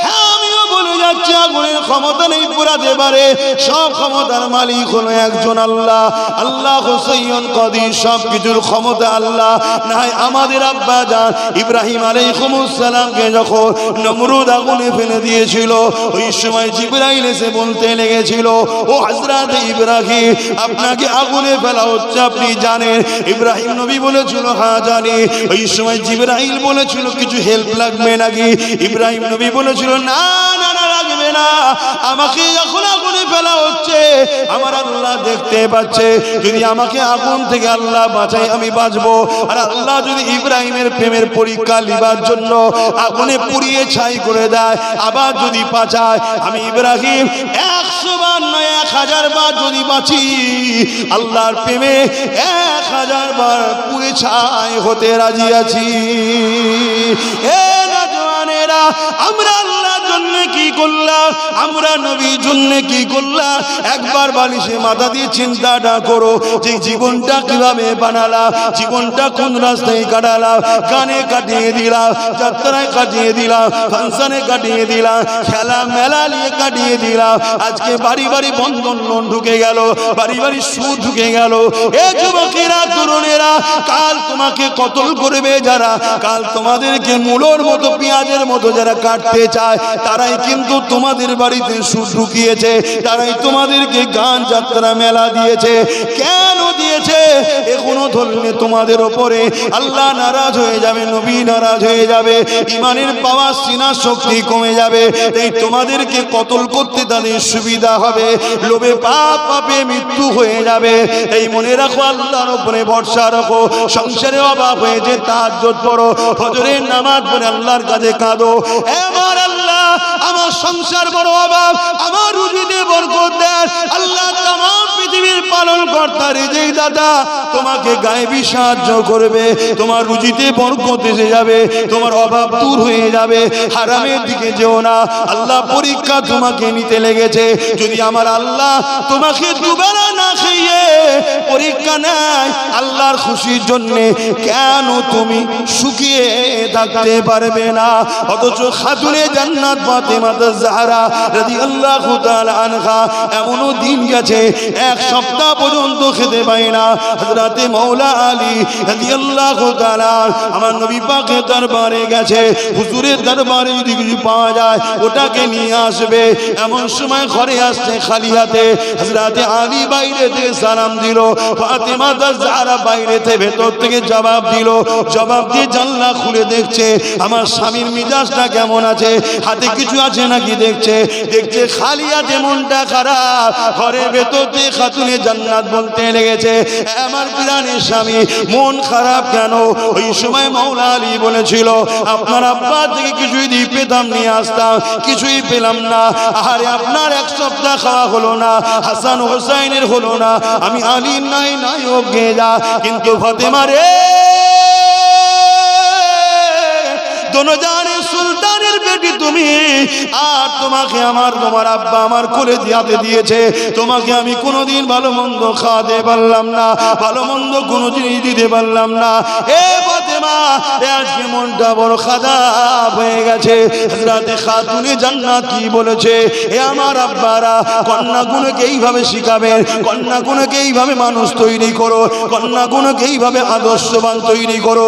S1: হ্যাঁ, আমিও বলে যাচ্ছি, আগুনের ক্ষমতা নেই পুড়াতে পারে। সব ক্ষমতার মালিক হলো একজন আল্লাহ। আল্লাহ হুসাইয়ুন কাদির, সব কিছুর ক্ষমতা আল্লাহ। নাই আমাদের আব্বা জান ইব্রাহিম আলাইহিস সালামকে যখন নমরুদ আগুনে ফেলে দিয়েছিল, ওই সময় জিবরাইল এসে বলতে লেগেছিল, ও হযরত ইব্রাহিম, আপনাকে আগুনে ফেলা হচ্ছে, আপনি জানেন? ইব্রাহিম নবী বলেছিল, হ্যাঁ জানি। ওই সময় জিবরাইল বলেছিল, কিছু হেল্প লাগবে নাকি? ইব্রাহিম নবী বলেছিল, না না না, লাগবে না। আমাকে যখন আগুনে ফেলা হচ্ছে, আমার আল্লাহ দেখতে পাচ্ছে। যদি আমাকে আগুন থেকে আল্লাহ বাঁচায়, আমি বাঁচবো। আর আল্লাহ যদি ইব্রাহিমের প্রেমের পরীক্ষা লিবার জন্য আগুনে পুড়িয়ে ছাই করে দেয়, আবার যদি বাঁচায়, আমি ইব্রাহিম 100 বার নয় 1000 বার যদি বাঁচি, আল্লাহর প্রেমে 1000 বার পুড়ে ছাই হতে রাজি আছি। এ নওজওয়ানেরা, আমরা করলা, আমরা নবীর জন্য কি করলা? একবার বালিশে মাথা দিয়ে চিন্তাটা করো যে জীবনটা কিভাবে বানালা, জীবনটা কোন রাস্তায় কাটালা। গানে কাটিয়ে দিলা, যাত্রায় কাটিয়ে দিলা, ফাংশনে কাটিয়ে দিলা, খেলা মেলা নিয়ে কাটিয়ে দিলা। আজকে বাড়ি বাড়ি বন্ধন লোন ঢুকে গেল, বাড়ি বাড়ি সুদ ঢুকে গেল। এ যুবকেরা, তরুণেরা, কাল তোমাকে কতল করবে যারা, কাল তোমাদেরকে মূলোর মতো পেঁয়াজের মতো যারা কাটতে চায়, তারাই কিন্তু তোমাদের বাড়িতে সুদ ঢুকিয়েছে, তারাই তোমাদেরকে গান যাত্রা মেলা দিয়েছে। কেন দিয়েছে? এখনো ধরলে তোমাদের ওপরে আল্লাহ নারাজ হয়ে যাবে, নবী নারাজ হয়ে যাবে, ইমানের পাওয়ার সিনার শক্তি কমে যাবে। এই তোমাদেরকে কতল করতে তাদের সুবিধা হবে, লোভে পাপ, পাপে মৃত্যু হয়ে যাবে। এই মনে রাখো, আল্লাহর উপরে ভরসা রাখো। সংসারে অভাব হয়েছে, তাহাজ্জুদ পড়ো, ফজরের নামাজ পড়ে আল্লাহর কাছে কাঁদো। আমার আল্লাহ, আমার সংসার বড় অভাব, আমার রুজিতে বরকত দেন। আল্লাহ তামাম পৃথিবীর পালন কর্তা রিজিক দাতা তোমাকে গায়েবী সাহায্য করবে, তোমার রুজিতে বরকত এসে যাবে, তোমার অভাব দূর হয়ে যাবে। হারামের দিকে যেও না। আল্লাহ পরীক্ষা তোমাকে নিতে লেগেছে। যদি আমার আল্লাহ তোমাকে দুবেলা না খাইয়ে পরীক্ষা নেয় আল্লাহর খুশির জন্য, কেন তুমি শুকিয়ে থাকতে পারবে না? অথচ খাতুনে জান্নাত ফাতেমা জাহরা রাদিয়াল্লাহু তাআলা আনহা এমনও দিন গেছে এক সপ্তাহ পর্যন্ত খেতে পায় না। হযরতে মাওলা আলী রাদিয়াল্লাহু তাআলা আমার নবী পাকের দরবারে গেছে, হুজুরের দরবারে যদি কিছু পাওয়া যায় ওটাকে নিয়ে আসবে। এমন সময় ঘরে আসছে খালি হাতে। হযরতে আলী বাইরে থেকে সালাম দিল, ফাতেমা জাহরা বাইরে থেকে ভেতর থেকে জবাব দিল। জবাব দিয়ে জানলা খুলে দেখছে আমার স্বামীর মিজাজটা কেমন আছে, হাতে কিছু আছে নাকি দেখছে। দেখছে খালি হাতে, মনটা খারাপ। ঘরের ভেতর থেকে খাতুনে জান্নাত বলতে লেগেছে, আমার প্রাণের স্বামী মন খারাপ কেন? ওই সময় মাওলা আলী বলেছিল, আপনার আব্বা থেকে কিছুই দিয়ে পেতাম নিয়ে আসতাম, কিছুই পেলাম না। আরে আপনার এক সপ্তাহ খাওয়া হলো না, হাসান হোসাইনের হলো না, আমি আলীর নাই নাই হোক গে যা। কিন্তু ফাতেমা রে, দোনোজানের সুলতানের বেটি তুমি, আর তোমাকে তোমার আব্বা আমার কোলে হাতে দিয়েছে, তোমাকে আমি কোনোদিন ভালো মন্দ খাওয়াতে পারলাম না, ভালো মন্দ কোনো জিনিস দিতে পারলাম না। এ ফাতেমা, আজকে মনটা বড় খারাপ হয়ে গেছে। হযরতে খাতুনে জান্নাত কি বলেছে, এ আমার আব্বারা, কন্যাগুলোকে এইভাবে শিখাবেন, কন্যাগুলোকে এইভাবে মানুষ তৈরি করো, কন্যাগুলোকে এইভাবে আদর্শবান তৈরি করো।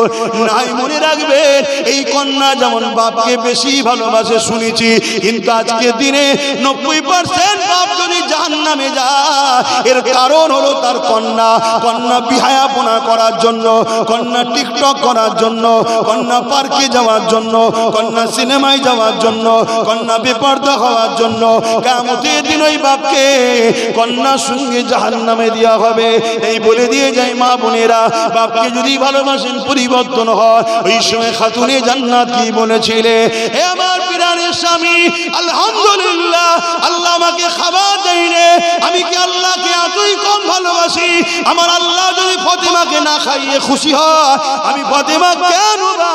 S1: নাই মনে রাখবেন, এই কন্যা যেমন বাপকে বেশি ভালোবাসে শুনেছি, কিন্তু আজকে দিনে 90% বাপ যদি জাহান্নামে যায়, এর কারণ হলো তার কন্যা। কন্যা বিহায়াপনা করার জন্য, কন্যা টিকটক করার জন্য, কন্যা পার্কে যাওয়ার জন্য, কন্যা সিনেমায় যাওয়ার জন্য, কন্যা বেপরদা হওয়ার জন্য কিয়ামতের দিন ওই বাপকে কন্যার সঙ্গে জাহান্নামে দেওয়া হবে। এই বলে দিয়ে যায় মা বোনেরা, বাপকে যদি ভালোবাসেন পরিবর্তন হয়। ওই সময় খাতুনে জান্নাত কি বলেছিলে, হে আমার প্রাণের স্বামী, আলহামদুলিল্লাহ আল্লাহ আমাকে খাবার দেয়নি, আমি কি আল্লাহকে এতই কম ভালোবাসি? আমার আল্লাহ যদি ফাতেমাকে না খাইয়ে খুশি হয়, আমি ফাতেমা কেন বা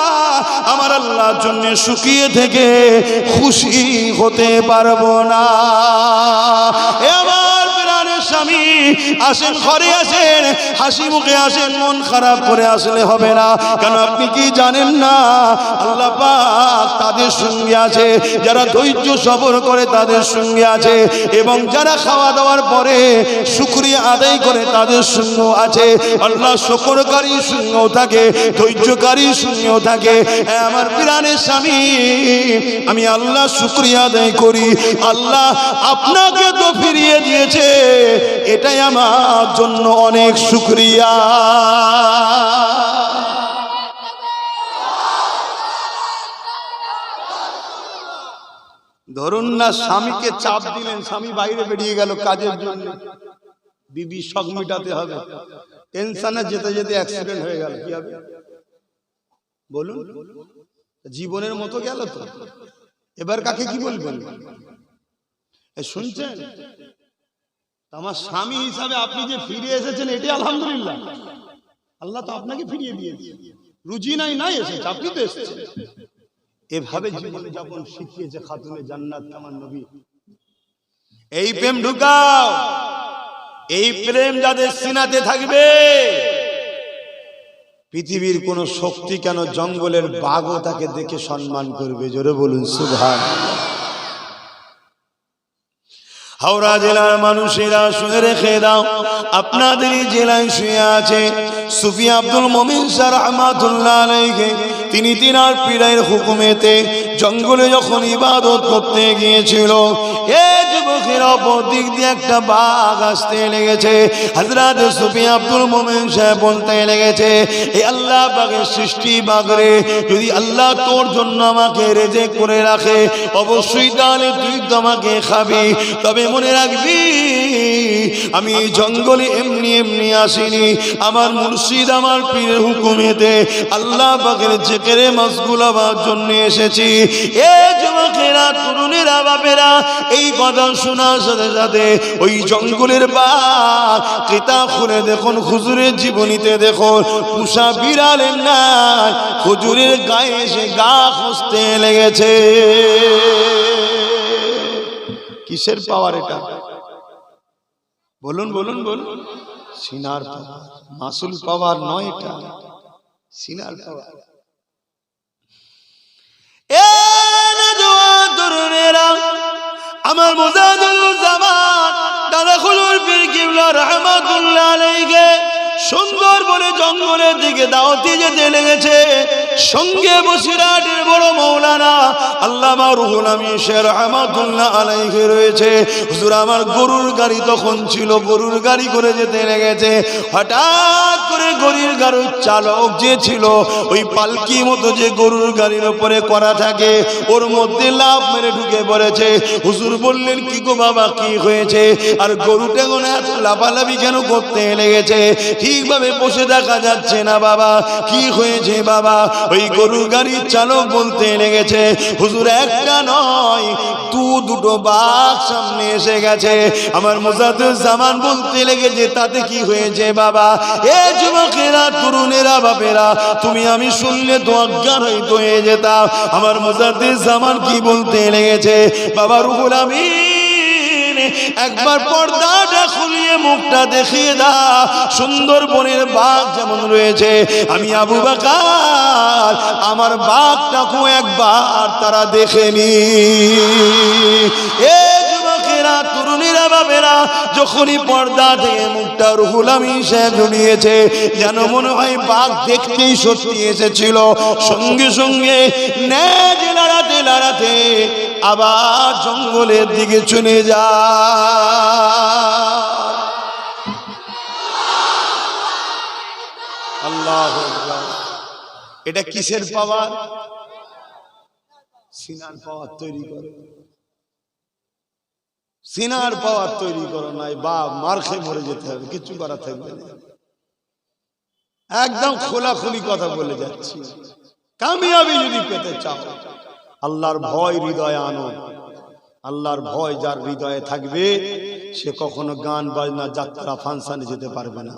S1: আমার আল্লাহর জন্য শুকিয়ে থেকে খুশি হতে পারবো না? হে আমার প্রাণের স্বামী, আসেন ঘরে আসেন, হাসি মুখে আসেন, মন খারাপ করে আসলে হবে না। কেন আপনি কি জানেন না, আল্লাহ পাক তাদের সঙ্গে আছে যারা ধৈর্য সবর করে, তাদের সঙ্গে আছে, এবং যারা খাওয়া দাওয়ার পরে শুকরিয়া আদায় করে তাদের সঙ্গেও আছে। আল্লাহ শুকরকারীর সঙ্গেও থাকে, ধৈর্যকারীর সঙ্গেও থাকে। আমার প্রাণের স্বামী, আমি আল্লাহ শুকরিয়া আদায় করি। আল্লাহ আপনাকে তো ফিরিয়ে দিয়েছে, এটাই আমার জন্য অনেক শুকরিয়া। ধরুন না, স্বামীকে চাপ দিলেন, স্বামী বাইরে বেরিয়ে গেল কাজের জন্য, বিবি শখ মিটাতে হবে, টেনশনে যেতে যেতে অ্যাক্সিডেন্ট হয়ে গেল, কি হবে বলুন? জীবনের মতো গেল তো। এবার কাকে কি বলবেন? শুনছেন, আমার স্বামী হিসাবে আপনি যে ফিরে এসেছেন, এটাই আলহামদুলিল্লাহ। আল্লাহ তো আপনাকে ফিরিয়ে দিয়েছে, রুজি নাই নাই এসেছে, আপনি তো এসেছেন। এভাবে জীবন যাপন শিখিয়েছে খাতুনে জান্নাত আমার নবী। এই প্রেম ঢুকাও, এই প্রেম যাদের সিনাতে থাকবে, পৃথিবীর কোন শক্তি কেন জঙ্গলের বাঘও তাকে দেখে সম্মান করবে। জোরে বলুন সুবহানাল্লাহ। হাওড়া জেলার মানুষেরা শুনে রেখে দাও, আপনাদের জেলায় শুয়ে আছে সুফি আব্দুল মুমিন শাহ রাহমাতুল্লাহ আলাইহি। তিনি তিনার পীরের হুকুমেতে জঙ্গলে যখন ইবাদত করতে গিয়েছিল, এই যুবকের অপর দিক দিয়ে একটা বাঘ আসতে লেগেছে। হযরত সুফি আব্দুল মুমিন সাহেব বলতে লেগেছে, এ আল্লাহ বাঘের সৃষ্টি বাঘ রে, যদি আল্লাহ তোর জন্য আমাকে রেজেক করে রাখে অবশ্যই তাহলে তুই তো আমাকে খাবি। তবে মনে রাখবি আমি জঙ্গলে এমনি এমনি আসিনি, আমার মুর্শিদ আমার পীরের হুকুমেতে আল্লাহ পাকের জিকিরে মশগুল হওয়ার জন্য এসেছি। এ যুবকেরা, তরুণেরা, বাপেরা, এই কথা শোনার সাথে সাথে ওই জঙ্গলের বাঘ কিতাব খুলে দেখুন, হুজুরের জীবনীতে দেখুন, পুষা বিড়ালের নাই হুজুরের গায়ে এসে গা খুঁজতে লেগেছে। কিসের পাওয়ার এটা? বলুন বলুন বলুন। সিনার পাওয়ার, মাসুল পাওয়ার নয়, এটা সিনার পাওয়ার। আমার মুজাহিদুল জামান দাদা খুলুর পীর কিবলা রাহমাতুল্লাহ আলাইহি সুন্দর বলে জঙ্গলের দিকে দাওয়াতে যেতে লেগেছে। সঙ্গে বসিরহাটের বড় মাওলানা আল্লামা রুহুল আমিন শেখ রাহমাতুল্লাহ আলাইহি রয়েছে। হুজুর আমার গরুর গাড়ি তখন ছিল, গরুর গাড়ি করে যেতে লেগেছে। হঠাৎ করে গরুর গাড়ির চালক যে ছিল, ওই পালকি মতো যে গরুর গাড়ির উপরে করা থাকে, ওর মধ্যে লাফ মেরে ঢুকে পড়েছে। হুজুর বললেন, কি গো বাবা, কি হয়েছে? আর গরুটা কোন এত লাফালাফি কেন করতে লেগেছে? ঠিকভাবে বসে দেখা যাচ্ছে না বাবা, কি হয়েছে বাবা? ওই গরুর গাড়ির চালক বলতে লেগেছে, হুজুর একটা নয় দুটো বাঘ সামনে এসে গেছে। আমার মুজাহিদুল জামান বলতে লেগেছে, তাতে কি হয়েছে বাবা? এ যুবকেরা, তরুণেরা, বাপেরা, তুমি আমি শুনলে তো অজ্ঞান হয়ে যেতাম। আমার মুজাহিদুল জামান কি বলতে লেগেছে, বাবা রুহুল আমিন, একবার পর্দাটা খুলিয়ে মুখটা দেখিয়ে দাও। সুন্দরবনের বাঘ যেমন রয়েছে, আমি আবু বকর আমার বাঘটাকেও একবার তারা দেখেনি। এ যুবকেরা, তরুণীরা, বাবেরা, যখনই পর্দা থেকে মুখটা রুহুল আমিন সাহেব ঝুলিয়েছে, যেন মনে হয় বাঘ দেখতেই সত্যি এসেছিল। সঙ্গে সঙ্গে নেজ লড়াতে লড়াতে আবার জঙ্গলের দিকে চলে যায়। আল্লাহু আকবার। এটা কিসের পাওয়ার? সিনার পাওয়ার তৈরি করো, সিনার পাওয়ার তৈরি করো, নাই বা মার খেয়ে মরে যেতে হবে, কিছু করা থাকবে না। একদম খোলাখুলি কথা বলে যাচ্ছি। কামিয়াবি যদি পেতে চাও, আল্লাহর ভয় হৃদয়ে আনো। আল্লাহর ভয় যার হৃদয়ে থাকবে, সে কখনো গান বাজনা, যাত্রা, ফাংশনে যেতে পারবে না।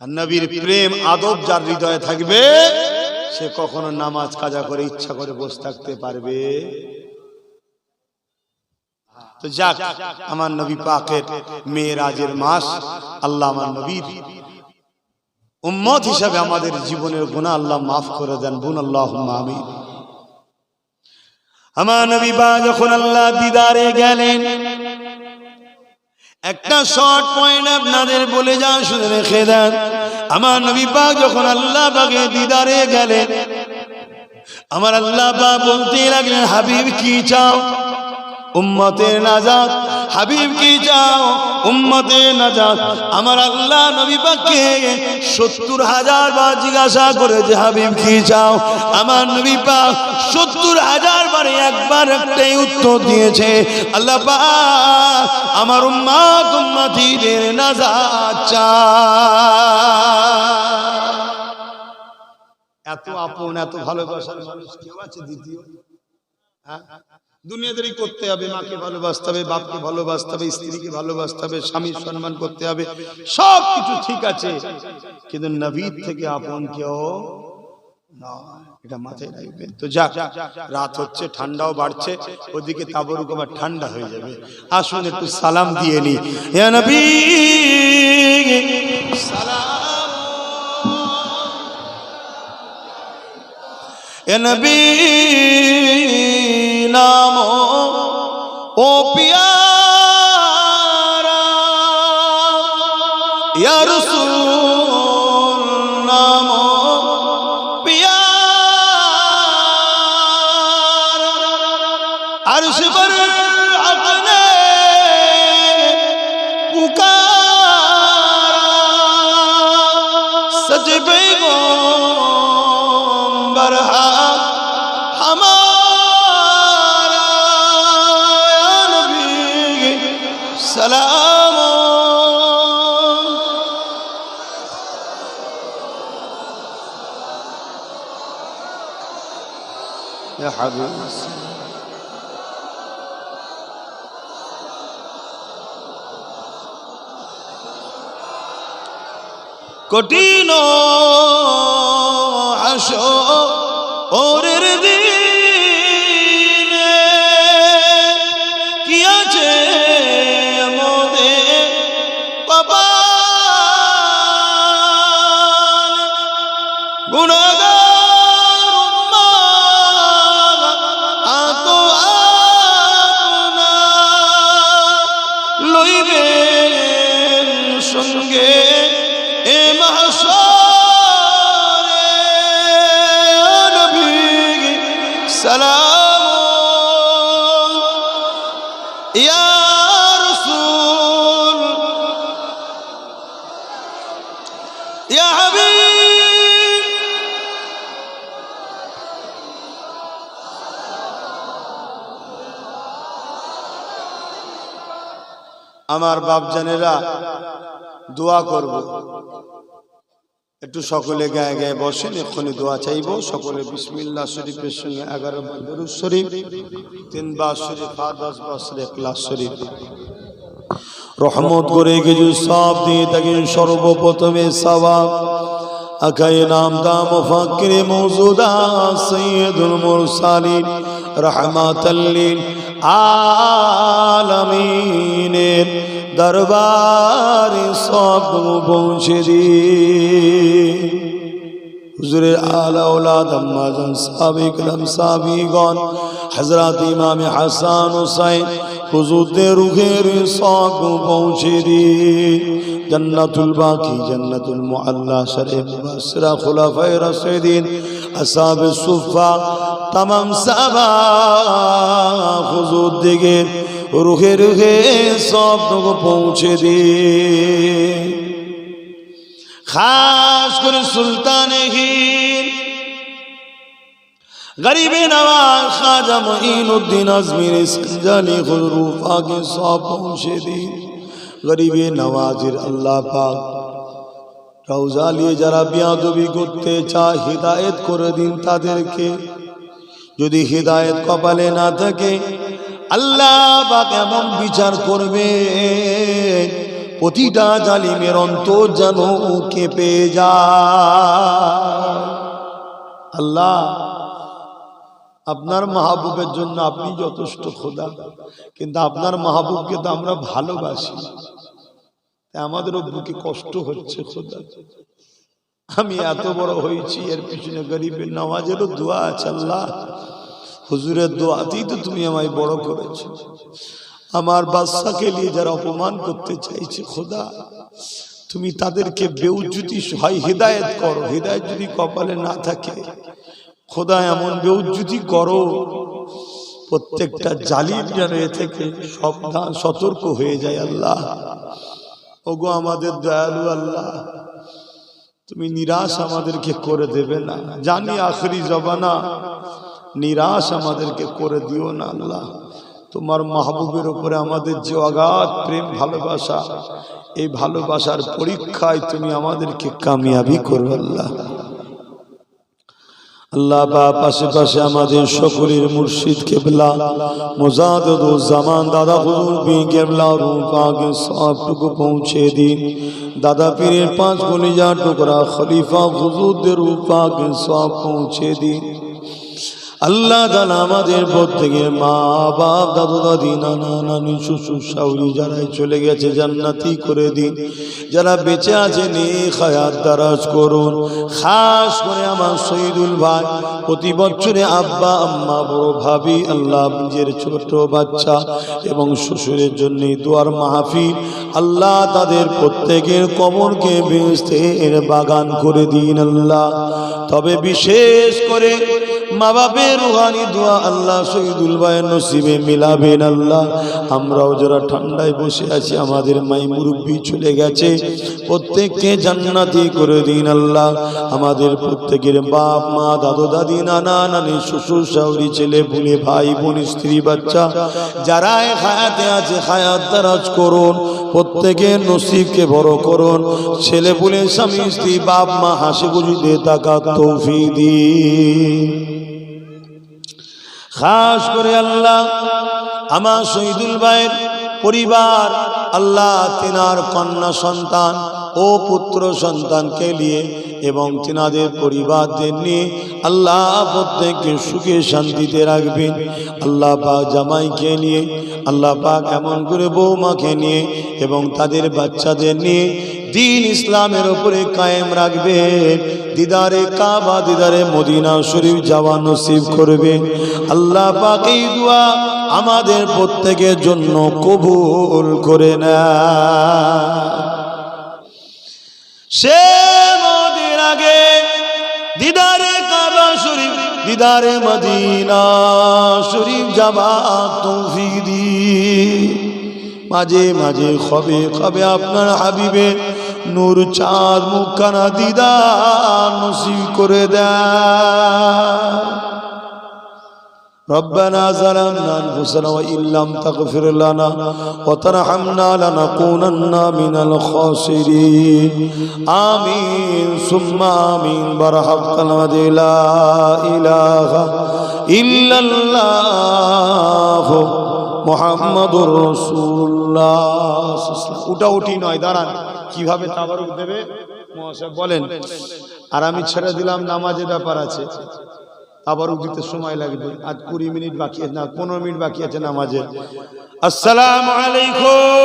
S1: আর নবীর প্রেম আদব যার হৃদয়ে থাকবে, সে কখনো নামাজ কাজা করে ইচ্ছা করে বসে থাকতে পারবে। তো যাক, আমার নবী পাকের মেরাজের মাস, আল্লাহ আমার নবীর উম্মত হিসাবে আমাদের জীবনের গুনাহ আল্লাহ মাফ করে দেন। বুন আল্লাহুম্মা আমিন। আমার নবী পাক যখন আল্লাহ দিদারে গেলেন, একটা শর্ট পয়েন্ট আপনাদের বলে যান, শুনে রেখে দেন। আমার নবী পাক যখন আল্লাহ পাকের দিদারে গেলেন, আমার আল্লাহ পাক বলতে লাগলেন, হাবিব কি চাও? উম্মতের নাজাত। হাবিব কি চাও? উম্মতের নাজাত। আমার আল্লাহ নবী পাককে ৭০,০০০ বার জিজ্ঞাসা করেছে, হাবিব কি চাও? আমার নবী পাক ৭০,০০০ বারে একবার একটাই উত্তর দিয়েছে, আল্লাহ পাক আমার উম্মত উম্মতিদের নাজাত চায়। এত আপন, এত ভালোবাসার মানুষ কেউ আছে দ্বিতীয়? হ্যাঁ, দুনিয়াদারি করতে হবে, মাকে ভালোবাসতে হবে, বাপকে ভালোবাসতে হবে, স্ত্রীকে ভালোবাসতে হবে, স্বামীর সম্মান করতে হবে, সব কিছু ঠিক আছে, কিন্তু নবীর থেকে আপন কেউ
S2: না, এটা মাথায় রাখবেন। তো যাক, রাত হচ্ছে, ঠান্ডাও বাড়ছে, ওদিকে তাবরুক আবার ঠান্ডা হয়ে যাবে। আসুন একটু সালাম দিয়ে নি। ইয়া নবী সালাম, ইয়া নবী নাম ও পিয়ারা, ইয়া রাসূল নাম পিয়ারা, अर्श पर अपने पुकारा, सच पैगंबर हमारा, या नबी सलाम, या हबीब কঠিন আসরের দিনে কি আছে মোদের কপালে, গুনাহগার উম্মাহ আতো আপনা লইবেন সঙ্গে এ মাহশরে, নবী সালাম, ইয়া রাসূল ইয়া হাবিব। আমার বাপজানেরা, দোয়া করব, একটু সকলে গায়ে গায়ে বসেন, এক্ষুনি দোয়া চাইব। সকলে বিসমিল্লাহ শরীফের সঙ্গে 11 বার দরুদ শরীফ, 3 বার শরীফ, 10 বার ইখলাস শরীফ। রহমত করে কিছু সব দিয়ে থাকেন। সর্বপ্রথমে সওয়াব আকায়ে নামদাম ফাকিরে মওজুদা সৈয়দুল মুরসালিন রাহমাতাল লিল আলামিনের দরবারে সব পৌঁছে দিন। হুজুরের আলা औलाद আম্মাজান সাহাবায়ে کرام সাহাবীগণ হযরত ইমাম হাসান হুসাইন হুজুরদের রূহের সব পৌঁছে দিন। জান্নাতুল বাকি, জান্নাতুল মুআল্লা, শরঈ মুবাশশিরা, খুলাফায়ে রাশিদিন, আসহাবে সুফা, तमाम সাহাবা হুজুর দিকে রুহে রুহে সব পৌঁছে দিন। খাস করে সুলতানে হিন্দ গরিবে নওয়াজ খাজা মঈনুদ্দিন আজমিরি সঞ্জালি হুজুর পাকে সব পৌঁছে দিন। গরিবে নওয়াজের আল্লাহ পাক রওজা নিয়ে যারা বিয়াদবি করতে চায় হিদায়েত করে দিন তাদেরকে। যদি হিদায়েত কপালে না থাকে আল্লাহ পাক এমন বিচার করবে প্রতিটা জালিমের অন্তর যেন কেঁপে যায়। আল্লাহ আপনার মাহবুবের জন্য আপনি যথেষ্ট খোদা, কিন্তু আপনার মাহবুবকে তো আমরা ভালোবাসি, আমাদেরও বুকে কষ্ট হচ্ছে খোদা। আমি এত বড় হয়েছি, এর পিছনে গরিবের নওয়াজেরও দোয়া আছে। আল্লাহ হুজুরের দোয়াতেই তো তুমি আমায় বড় করেছো। আমার বাদশাকে নিয়ে যারা অপমান করতে চাইছে খোদা, তুমি তাদেরকে বেউজ্জুতি হয় হিদায়েত করো। হিদায়েত যদি কপালে না থাকে খোদা এমন বেউজ্জুতি করো প্রত্যেকটা জালিম যেন এ থেকে সাবধান সতর্ক হয়ে যায়। আল্লাহ ওগো আমাদের দয়ালু আল্লাহ, তুমি নিরাশ আমাদেরকে করে দেবে না। জানি আখরি জবানা, নিরাশ আমাদেরকে করে দিও না আল্লাহ। তোমার মাহবুবের উপরে আমাদের যে অগাধ প্রেম ভালোবাসা, এই ভালোবাসার পরীক্ষায় তুমি আমাদেরকে কামিয়াবি করো আল্লাহ। আল্লাহ পাক পাশে আমাদের সকলের মুর্শিদ কেবলা মুজাদ্দিদুজ জামান দাদা হুজুর পীর কেবলা রূহ পাকে সবটুকু পৌঁছে দিন। দাদা পীরের 5 কলিজার টুকরা খলিফা হুজুরদের রূহ পাকে সব পৌঁছে দিন। আল্লাহ তাআলা আমাদের প্রত্যেকের মা বাপ দাদু দাদি নানা নানি শ্বশুর শাশুড়ি যারাই চলে গেছে জান্নাতি করে দিন। যারা বেঁচে আছে নেক হায়াত দারাজ করুন। খাস করে আমার শহীদুল ভাই প্রতি বছরে আব্বা আম্মা বড় ভাবি আল্লাহ নিজের ছোট বাচ্চা এবং শ্বশুরের জন্য দোয়ার মাহফিল আল্লাহ তাদের প্রত্যেকের কবরকে বেহেশতের বাগান করে দিন আল্লাহ। তবে বিশেষ করে মা বাপের রুহানি দোয়া আল্লাহ শহীদুল ভাইয়ের নসিবে মিলাবেন আল্লাহ। আমরাও যারা ঠান্ডায় বসে আছি আমাদের মাই মুরব্বি চলে গেছে প্রত্যেককে জান্নাতি করে দিন আল্লাহ। আমাদের প্রত্যেকের বাপ মা দাদু দাদি নানা নানি শ্বশুর শাশুড়ি ছেলে পুলে ভাই বোন স্ত্রী বাচ্চা যারা হায়াতে আছে হায়াত দারাজ করুন। প্রত্যেকের নসিবকে বড় করুন। ছেলে পুলে স্বামী স্ত্রী বাপ মা হাসি খুশিতে তাকাত তৌফিক দিন। খাস করে আল্লাহ আমার শহীদুল ভাইয়ের পরিবার আল্লাহ তিনার কন্যা সন্তান ও পুত্র সন্তানকে নিয়ে এবং তিনাদের পরিবারদের নিয়ে আল্লাহ প্রত্যেককে সুখে শান্তিতে রাখবেন। আল্লাহ পাক জামাইকে নিয়ে আল্লাহ পাক এমন করে বৌমাকে নিয়ে এবং তাদের বাচ্চাদের নিয়ে দিন ইসলামের উপরে কায়েম রাখবেন। দিদারে কাবা দিদারে মদিনা শরীফ যাওয়া নসিব করবেন আল্লাহ পাক। এই দোয়া আমাদের প্রত্যেকের জন্য কবুল করে নেয়। সে মদিনার আগে দিদারে কাবা শরীফ দিদারে মদিনা শরীফ যাওয়া তৌফিক দিন। মাঝে মাঝে খবে খবে আপনার হাবিবে নূর চাঁদ মুখানা দিদার নসিব করে দেয়। ربنا ظلمنا أنفسنا وإن لم تغفر لنا وترحمنا لنكونن من الخاسرين آمين ثم آمين برحق كلمة لا إله إلا الله মুহাম্মাদুর রাসূলুল্লাহ। উঠা উঠি নয়, দাঁড়ান। কিভাবে তাবারুক দেবে মহাশয় বলেন। আর আমি ছেড়ে দিলাম, নামাজের ব্যাপার আছে, তাবারুক দিতে সময় লাগবে। আজ 20 মিনিট বাকি আছে, না 15 মিনিট বাকি আছে নামাজের। আসসালামু আলাইকুম।